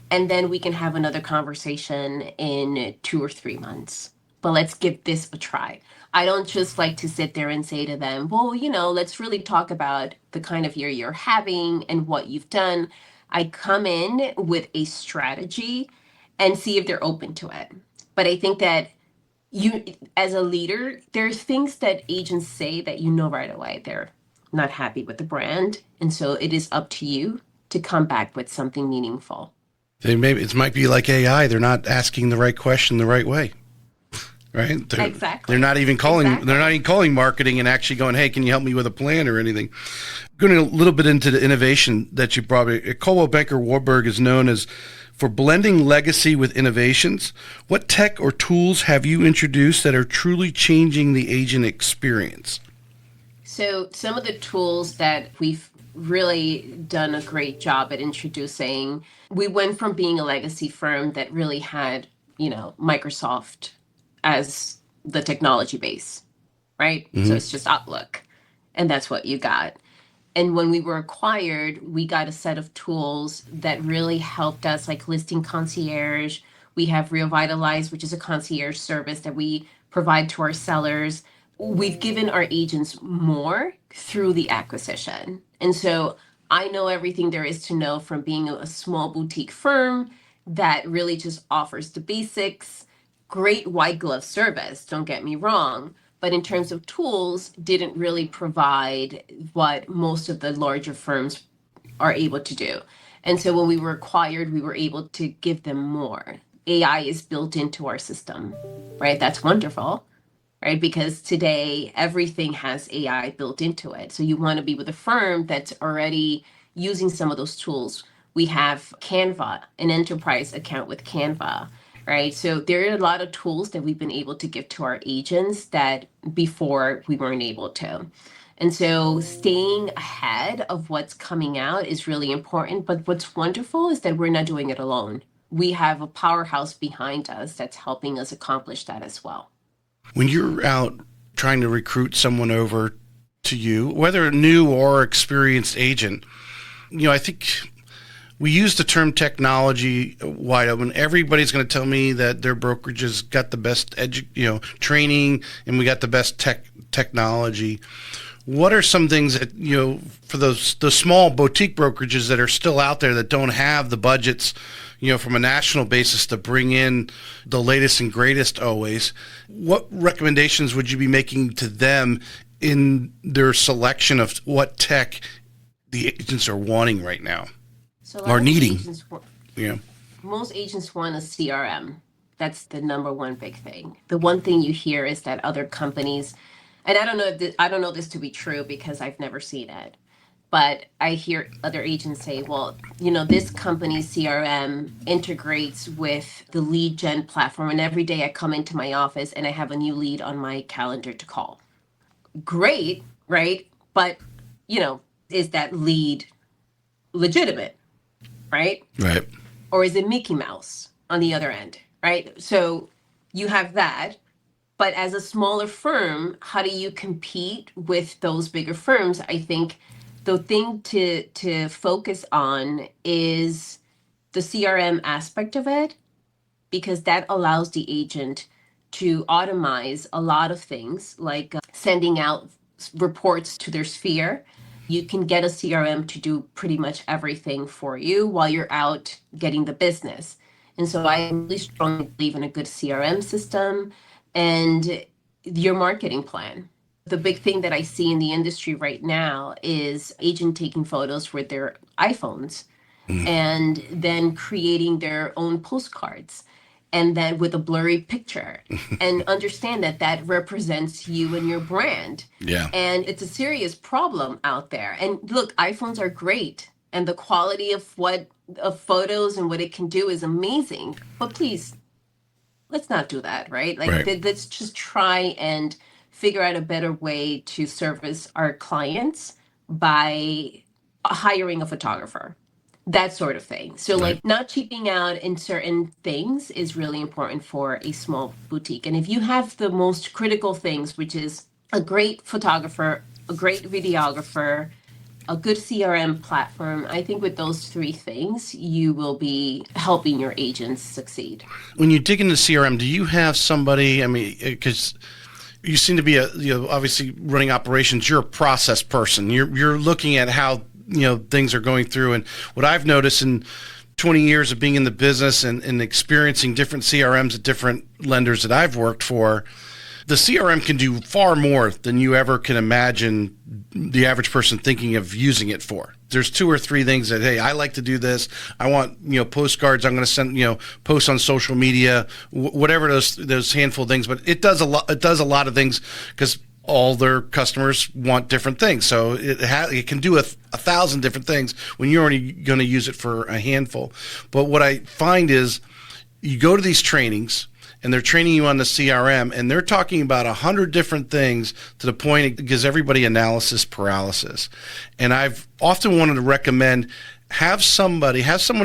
Speaker 1: And then we can have another conversation in 2 or 3 months. But let's give this a try. I don't just like to sit there and say to them, well, let's really talk about the kind of year you're having and what you've done. I come in with a strategy and see if they're open to it. But I think that you, as a leader, there's things that agents say that right away they're not happy with the brand. And so it is up to you to come back with something meaningful.
Speaker 2: It might be like AI. They're not asking the right question the right way. Right?
Speaker 1: Exactly.
Speaker 2: They're not even calling. Exactly. They're not even calling marketing and actually going, "Hey, can you help me with a plan or anything?" Going a little bit into the innovation that you brought. Coldwell Banker Warburg is known as for blending legacy with innovations. What tech or tools have you introduced that are truly changing the agent experience?
Speaker 1: So some of the tools that we've really done a great job at introducing, we went from being a legacy firm that really had, Microsoft as the technology base, right? So it's just Outlook, and that's what you got. And when we were acquired, we got a set of tools that really helped us, like Listing Concierge. We have Revitalize, which is a concierge service that we provide to our sellers. We've given our agents more through the acquisition. And so I know everything there is to know from being a small boutique firm that really just offers the basics. Great white glove service, don't get me wrong, but in terms of tools, didn't really provide what most of the larger firms are able to do. And so when we were acquired, we were able to give them more. AI is built into our system, right? That's wonderful, right? Because today everything has AI built into it. So you want to be with a firm that's already using some of those tools. We have Canva, an enterprise account with Canva. Right. So there are a lot of tools that we've been able to give to our agents that before we weren't able to. And so staying ahead of what's coming out is really important. But what's wonderful is that we're not doing it alone. We have a powerhouse behind us that's helping us accomplish that as well.
Speaker 2: When you're out trying to recruit someone over to you, whether a new or experienced agent, I think we use the term technology wide open. Everybody's going to tell me that their brokerage has got the best training, and we got the best technology. What are some things that, for the small boutique brokerages that are still out there that don't have the budgets, from a national basis to bring in the latest and greatest always? What recommendations would you be making to them in their selection of what tech the agents are wanting right now
Speaker 1: So
Speaker 2: or needing?
Speaker 1: Most agents want a CRM. That's the number one big thing. The one thing you hear is that other companies, and I don't know this to be true because I've never seen it, but I hear other agents say, well, this company's CRM integrates with the lead gen platform, and every day I come into my office and I have a new lead on my calendar to call. Great, right? But, is that lead legitimate, right?
Speaker 2: Right.
Speaker 1: Or is it Mickey Mouse on the other end, right? So you have that. But as a smaller firm, how do you compete with those bigger firms? I think the thing to focus on is the CRM aspect of it, because that allows the agent to automate a lot of things, like sending out reports to their sphere. You can get a CRM to do pretty much everything for you while you're out getting the business. And so I really strongly believe in a good CRM system and your marketing plan. The big thing that I see in the industry right now is agent taking photos with their iPhones and then creating their own postcards, and then with a blurry picture, and understand that that represents you and your brand.
Speaker 2: Yeah.
Speaker 1: And it's a serious problem out there. And look, iPhones are great, and the quality of photos and what it can do is amazing. But please, let's not do that, right? Let's just try and figure out a better way to service our clients by hiring a photographer, that sort of thing. So not cheaping out in certain things is really important for a small boutique. And if you have the most critical things, which is a great photographer, a great videographer, a good CRM platform, I think with those three things, you will be helping your agents succeed.
Speaker 2: When you dig into CRM, do you have somebody, because you seem to be obviously running operations, you're a process person. You're looking at how, things are going through. And what I've noticed in 20 years of being in the business and experiencing different CRMs at different lenders that I've worked for, the CRM can do far more than you ever can imagine the average person thinking of using it for. There's 2 or 3 things that, hey, I like to do this. I want, postcards. I'm going to send, posts on social media, whatever those handful of things. But it does a lot. It does a lot of things because all their customers want different things. So it can do a 1,000 different things when you're only going to use it for a handful. But what I find is you go to these trainings, and they're training you on the CRM, and they're talking about 100 different things to the point it gives everybody analysis paralysis. And I've often wanted to recommend have somebody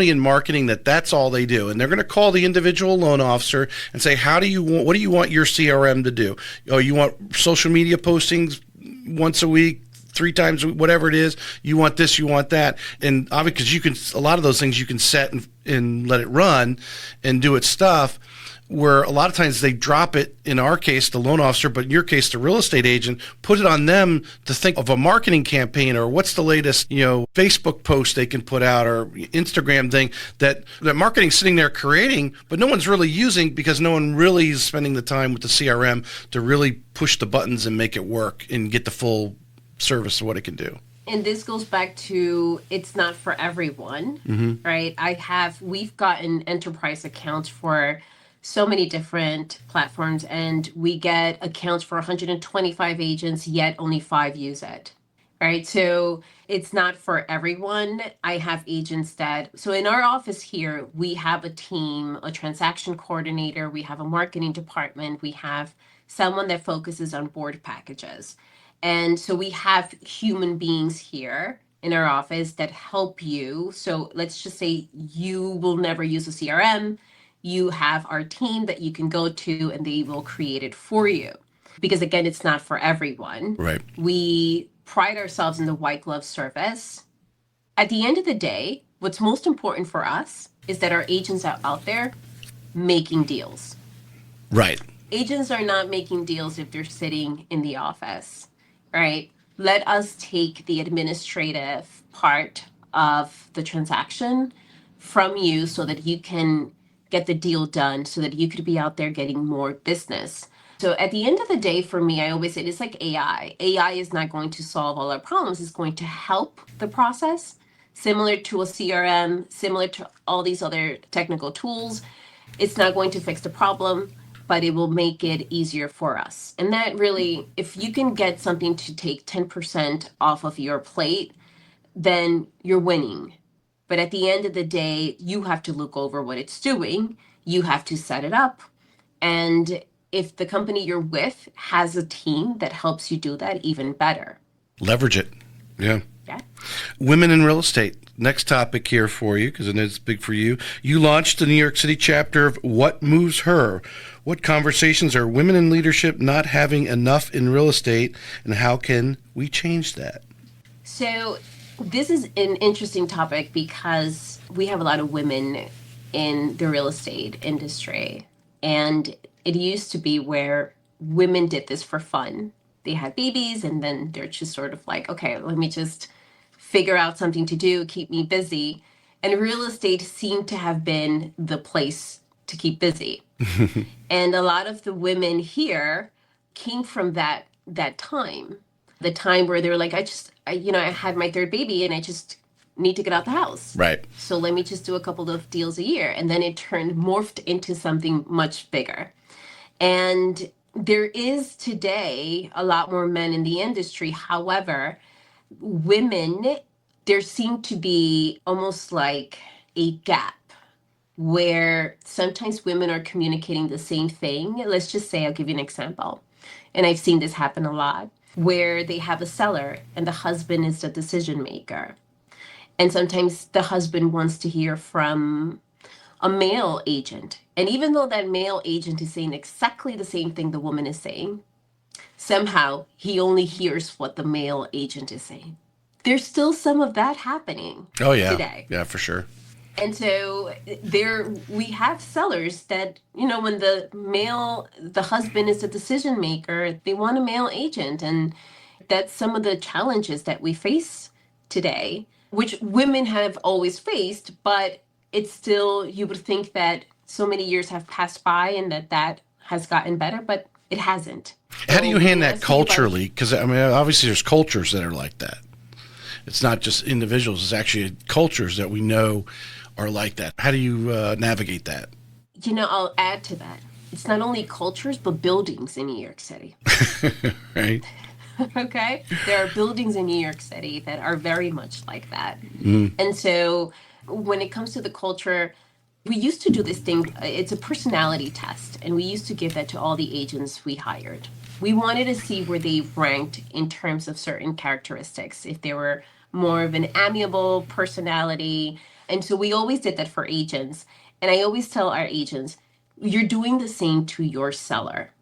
Speaker 2: in marketing that's all they do, and they're going to call the individual loan officer and say, what do you want your CRM to do? Oh, you want social media postings once a week, 3 times, whatever it is. You want this, you want that. And obviously, because a lot of those things you can set and let it run and do its stuff, where a lot of times they drop it, in our case, the loan officer, but in your case, the real estate agent, put it on them to think of a marketing campaign or what's the latest, Facebook post they can put out or Instagram thing that marketing's sitting there creating, but no one's really using because no one really is spending the time with the CRM to really push the buttons and make it work and get the full service of what it can do.
Speaker 1: And this goes back to it's not for everyone, right? We've gotten enterprise accounts for so many different platforms, and we get accounts for 125 agents, yet only 5 use it, right? So it's not for everyone. I have agents so in our office here, we have a team, a transaction coordinator, we have a marketing department, we have someone that focuses on board packages. And so we have human beings here in our office that help you. So let's just say you will never use a CRM. You have our team that you can go to and they will create it for you. Because again, it's not for everyone.
Speaker 2: Right.
Speaker 1: We pride ourselves in the white glove service. At the end of the day, what's most important for us is that our agents are out there making deals.
Speaker 2: Right.
Speaker 1: Agents are not making deals if they're sitting in the office, right? Let us take the administrative part of the transaction from you so that you can get the deal done, so that you could be out there getting more business. So at the end of the day, for me, I always say it's like AI. AI is not going to solve all our problems. It's going to help the process, similar to a CRM, similar to all these other technical tools. It's not going to fix the problem, but it will make it easier for us. And that really, if you can get something to take 10% off of your plate, then you're winning. But at the end of the day, you have to look over what it's doing. You have to set it up. And if the company you're with has a team that helps you do that, even better.
Speaker 2: Leverage it. Yeah.
Speaker 1: Yeah.
Speaker 2: Women in real estate. Next topic here for you, because I know it's big for you. You launched the New York City chapter of What Moves Her. What conversations are women in leadership not having enough in real estate, and how can we change that?
Speaker 1: So this is an interesting topic because we have a lot of women in the real estate industry. And it used to be where women did this for fun. They had babies and then they're just sort of like, okay, let me just figure out something to do, keep me busy. And real estate seemed to have been the place to keep busy. And a lot of the women here came from that time, the time where they were like, I had my third baby and I just need to get out the house.
Speaker 2: Right.
Speaker 1: So let me just do a couple of deals a year. And then it morphed into something much bigger. And there is today a lot more men in the industry. However, women, there seemed to be almost like a gap where sometimes women are communicating the same thing. Let's just say, I'll give you an example. And I've seen this happen a lot, where they have a seller and the husband is the decision maker. And sometimes the husband wants to hear from a male agent. And even though that male agent is saying exactly the same thing the woman is saying, somehow he only hears what the male agent is saying. There's still some of that happening
Speaker 2: Oh, yeah.
Speaker 1: today.
Speaker 2: Yeah, for sure.
Speaker 1: And so we have sellers that, when the husband is the decision maker, they want a male agent. And that's some of the challenges that we face today, which women have always faced, but it's still, you would think that so many years have passed by and that has gotten better, but it hasn't.
Speaker 2: How do you hand that
Speaker 1: ask me about-
Speaker 2: culturally? Because, I mean, obviously there's cultures that are like that. It's not just individuals. It's actually cultures that we know are like that. How do you navigate that?
Speaker 1: I'll add to that. It's not only cultures, but buildings in New York City.
Speaker 2: Right?
Speaker 1: Okay? There are buildings in New York City that are very much like that. And so when it comes to the culture, we used to do this thing. It's a personality test. And we used to give that to all the agents we hired. We wanted to see where they ranked in terms of certain characteristics, if they were more of an amiable personality. And so we always did that for agents. And I always tell our agents, you're doing the same to your seller,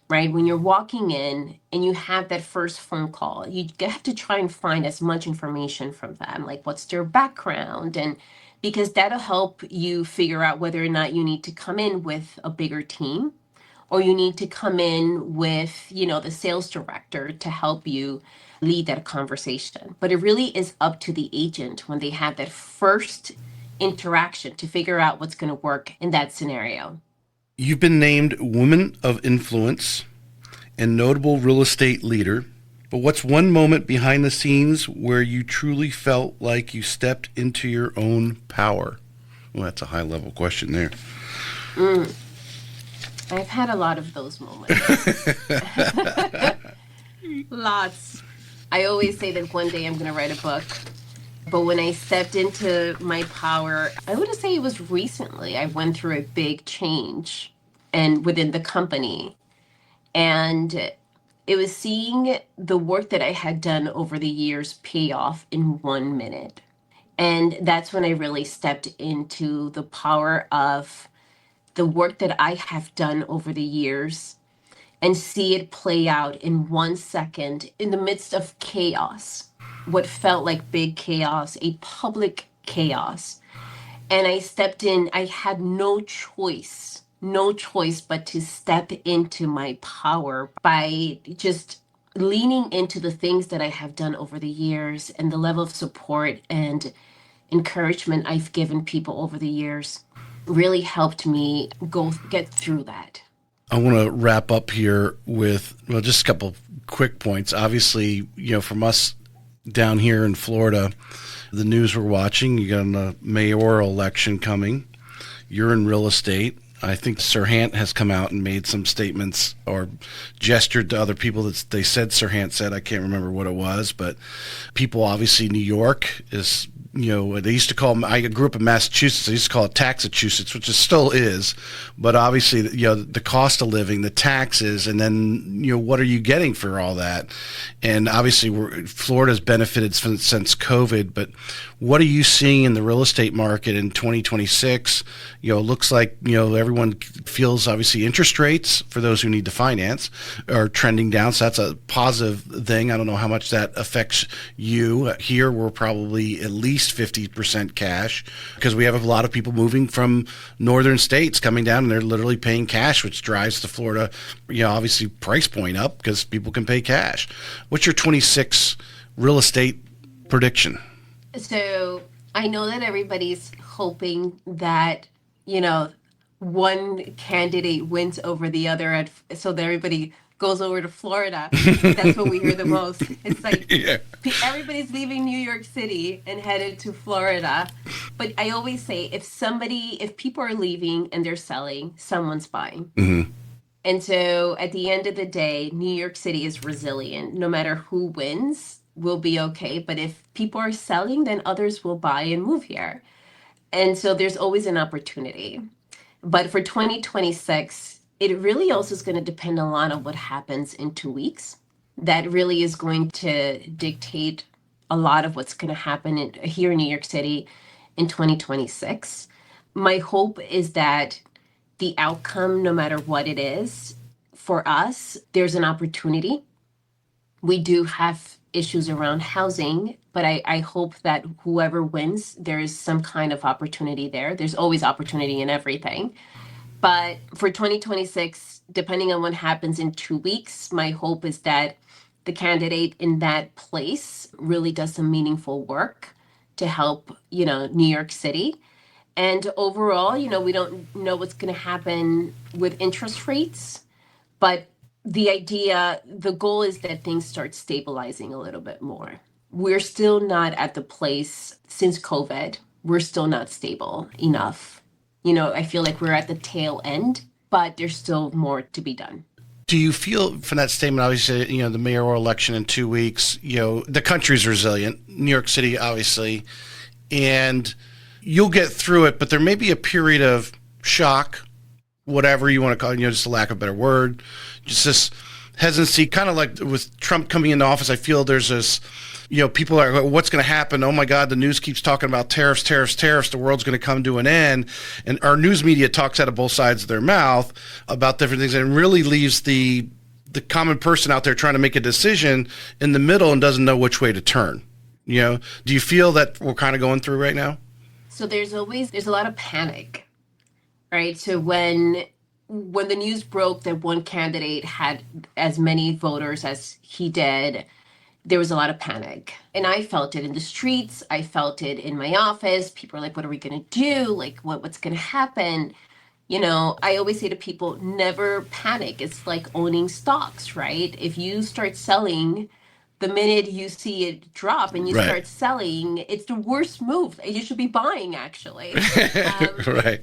Speaker 1: right? When you're walking in and you have that first phone call, you have to try and find as much information from them, like what's their background, and because that'll help you figure out whether or not you need to come in with a bigger team or you need to come in with, the sales director to help you lead that conversation. But it really is up to the agent when they have that first interaction to figure out what's going to work in that scenario.
Speaker 2: You've been named Woman of Influence and Notable Real Estate Leader. But what's one moment behind the scenes where you truly felt like you stepped into your own power? Well, that's a high-level question there.
Speaker 1: I've had a lot of those moments. Lots. I always say that one day I'm going to write a book. But when I stepped into my power, I wouldn't say it was recently. I went through a big change and within the company. And it was seeing the work that I had done over the years pay off in 1 minute. And that's when I really stepped into the power of the work that I have done over the years and see it play out in 1 second in the midst of chaos. What felt like big chaos, a public chaos. And I stepped in. I had no choice but to step into my power by just leaning into the things that I have done over the years and the level of support and encouragement I've given people over the years really helped me get through that.
Speaker 2: I want to wrap up here with, well, just a couple quick points. Obviously, from us down here in Florida, the news we're watching, you got a mayoral election coming. You're in real estate. I think Sirhan has come out and made some statements or gestured to other people that they said Sirhan said. I can't remember what it was, but people, obviously, New York is, they used to call, I grew up in Massachusetts, they used to call it Taxachusetts, which it still is, but obviously, the cost of living, the taxes, and then, what are you getting for all that? And obviously, Florida's benefited since COVID, but what are you seeing in the real estate market in 2026? It looks like, everyone feels obviously interest rates for those who need to finance are trending down. So that's a positive thing. I don't know how much that affects you. Here, we're probably at least 50% cash because we have a lot of people moving from northern states coming down and they're literally paying cash, which drives the Florida, obviously price point up because people can pay cash. What's your 26 real estate prediction?
Speaker 1: So I know that everybody's hoping that, one candidate wins over the other, so that everybody goes over to Florida. That's what we hear the most. It's like everybody's leaving New York City and headed to Florida. But I always say, if people are leaving and they're selling, someone's buying.
Speaker 2: Mm-hmm.
Speaker 1: And so at the end of the day, New York City is resilient. No matter who wins, we'll be okay. But if people are selling, then others will buy and move here. And so there's always an opportunity. But for 2026, it really also is going to depend a lot on what happens in 2 weeks. That really is going to dictate a lot of what's going to happen here in New York City in 2026. My hope is that the outcome, no matter what it is, for us, there's an opportunity. We do have issues around housing, but I hope that whoever wins, there is some kind of opportunity there. There's always opportunity in everything. But for 2026, depending on what happens in 2 weeks, my hope is that the candidate in that place really does some meaningful work to help, New York City. And overall, we don't know what's going to happen with interest rates, but the goal is that things start stabilizing a little bit more. We're still not at the place since COVID. We're still not stable enough. I feel like we're at the tail end, but there's still more to be done.
Speaker 2: Do you feel from that statement, obviously, the mayoral election in 2 weeks, the country's resilient, New York City, obviously, and you'll get through it, but there may be a period of shock, whatever you want to call it, just a lack of a better word, just this hesitancy, kind of like with Trump coming into office. I feel there's this, people are, what's going to happen? Oh my God, the news keeps talking about tariffs. The world's going to come to an end. And our news media talks out of both sides of their mouth about different things and really leaves the common person out there trying to make a decision in the middle and doesn't know which way to turn. Do you feel that we're kind of going through right now?
Speaker 1: So there's a lot of panic, right? So when the news broke that one candidate had as many voters as he did, there was a lot of panic. And I felt it in the streets. I felt it in my office. People are like, what are we going to do? Like, what's going to happen? I always say to people, never panic. It's like owning stocks, right? If you start selling, the minute you see it drop and you start selling, it's the worst move. You should be buying, actually.
Speaker 2: Right.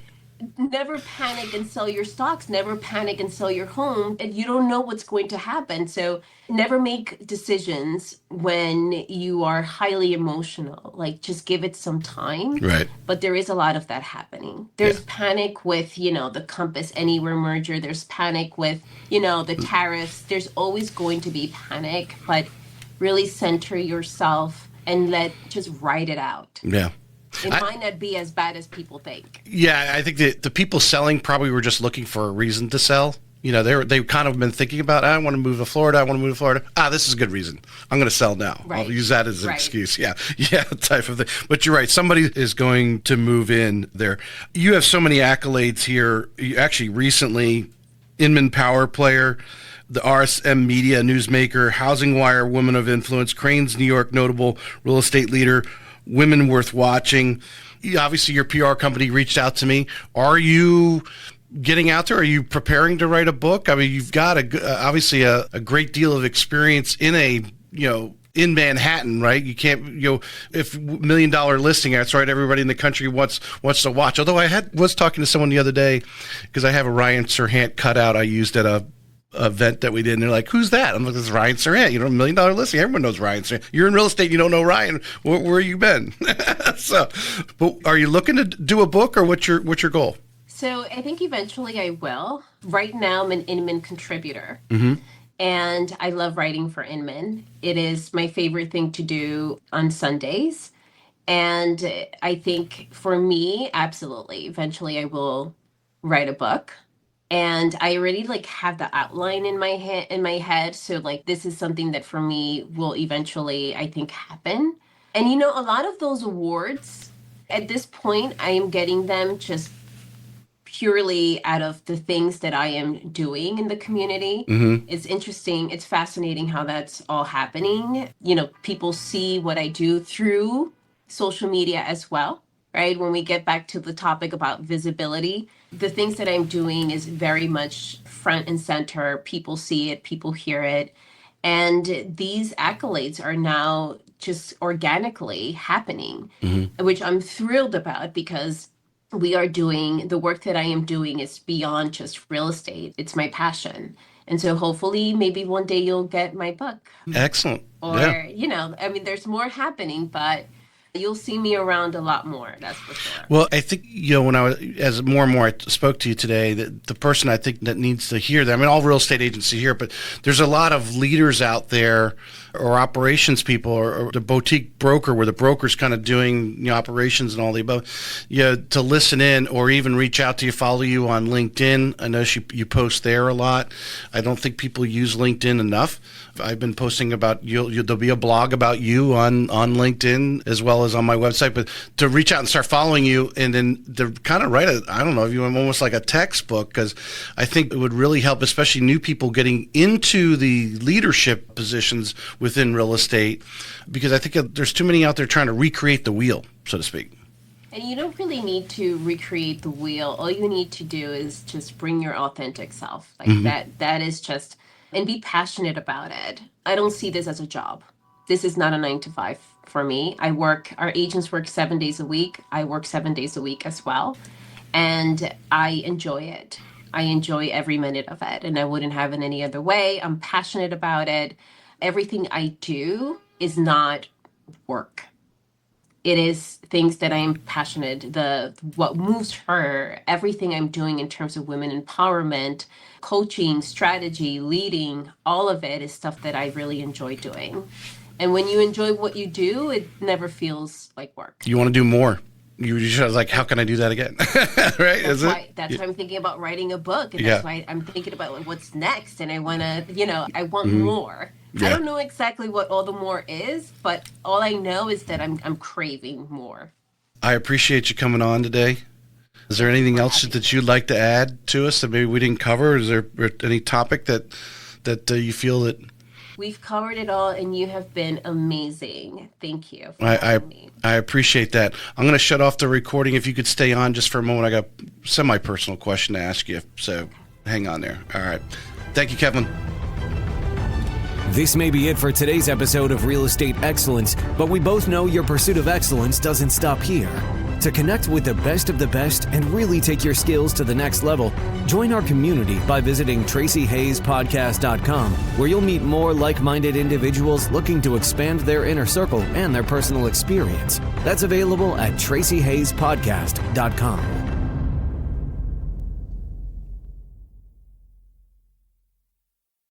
Speaker 1: Never panic and sell your stocks. Never panic and sell your home. And you don't know what's going to happen. So never make decisions when you are highly emotional. Like, just give it some time.
Speaker 2: Right.
Speaker 1: But there is a lot of that happening. There's panic with, the Compass Anywhere merger. There's panic with, the tariffs. There's always going to be panic. But really center yourself and just write it out.
Speaker 2: Yeah.
Speaker 1: It might not be as bad as people think.
Speaker 2: Yeah, I think the people selling probably were just looking for a reason to sell. They've kind of been thinking about, I want to move to Florida. I want to move to Florida. This is a good reason. I'm going to sell now.
Speaker 1: Right.
Speaker 2: I'll use that as an
Speaker 1: Right.
Speaker 2: excuse. Yeah, type of thing. But you're right. Somebody is going to move in there. You have so many accolades here. You actually recently, Inman Power Player, the RSM Media Newsmaker, Housing Wire Woman of Influence, Crane's New York Notable Real Estate Leader, Women Worth Watching. Obviously, your PR company reached out to me. Are you getting out there? Are you preparing to write a book? I mean, you've got obviously a great deal of experience in Manhattan, right? You can't, if $1 million listing, that's right, everybody in the country wants to watch. Although was talking to someone the other day, because I have a Ryan Serhant cutout I used at a event that we did, and they're like, "Who's that?" I'm like, "This is Ryan Serhant. $1 million listing. Everyone knows Ryan Serhant. You're in real estate, you don't know Ryan. Where you been?" So, but are you looking to do a book, or what's your goal?
Speaker 1: So I think eventually I will. Right now, I'm an Inman contributor. And I love writing for Inman. It is my favorite thing to do on Sundays. And I think for me, absolutely, eventually I will write a book. And I already have the outline in my head. So this is something that for me will eventually, I think, happen. And a lot of those awards at this point, I am getting them just purely out of the things that I am doing in the community. It's interesting. It's fascinating how that's all happening. People see what I do through social media as well, right? When we get back to the topic about visibility, the things that I'm doing is very much front and center. People see it, people hear it. And these accolades are now just organically happening, which I'm thrilled about, because the work that I am doing is beyond just real estate. It's my passion. And so hopefully maybe one day you'll get my book.
Speaker 2: Excellent.
Speaker 1: Or, there's more happening, but you'll see me around a lot more. That's for sure.
Speaker 2: Well, I think, as more and more I spoke to you today, the person I think that needs to hear that, I mean, all real estate agents hear, but there's a lot of leaders out there, or operations people, or the boutique broker, where the broker's kind of doing operations and all the above, to listen in or even reach out to you, follow you on LinkedIn. I know you post there a lot. I don't think people use LinkedIn enough. I've been posting about there'll be a blog about you on LinkedIn as well as on my website, but to reach out and start following you, and then to kind of write almost like a textbook, because I think it would really help, especially new people getting into the leadership positions within real estate, because I think there's too many out there trying to recreate the wheel, so to speak.
Speaker 1: And you don't really need to recreate the wheel. All you need to do is just bring your authentic self. That is just, and be passionate about it. I don't see this as a job. This is not a 9 to 5 for me. Our agents work 7 days a week. I work 7 days a week as well. And I enjoy it. I enjoy every minute of it, and I wouldn't have it any other way. I'm passionate about it. Everything I do is not work. It is things that I am passionate, what moves her, everything I'm doing in terms of women empowerment, coaching, strategy, leading, all of it is stuff that I really enjoy doing. And when you enjoy what you do, it never feels like work.
Speaker 2: You want to do more. You just like, how can I do that again? Right?
Speaker 1: That's why I'm thinking about writing a book. And that's why I'm thinking about what's next. And I want to, I want more. Yeah. I don't know exactly what all the more is, but all I know is that I'm craving more.
Speaker 2: I appreciate you coming on today. Is there anything else that you'd like to add to us that maybe we didn't cover? Is there any topic that you feel that...
Speaker 1: We've covered it all, and you have been amazing. Thank you for
Speaker 2: having me. I appreciate that. I'm going to shut off the recording. If you could stay on just for a moment, I got a semi-personal question to ask you, so hang on there. All right. Thank you, Kevelyn.
Speaker 3: This may be it for today's episode of Real Estate Excellence, but we both know your pursuit of excellence doesn't stop here. To connect with the best of the best and really take your skills to the next level, join our community by visiting TracyHayesPodcast.com, where you'll meet more like-minded individuals looking to expand their inner circle and their personal experience. That's available at TracyHayesPodcast.com.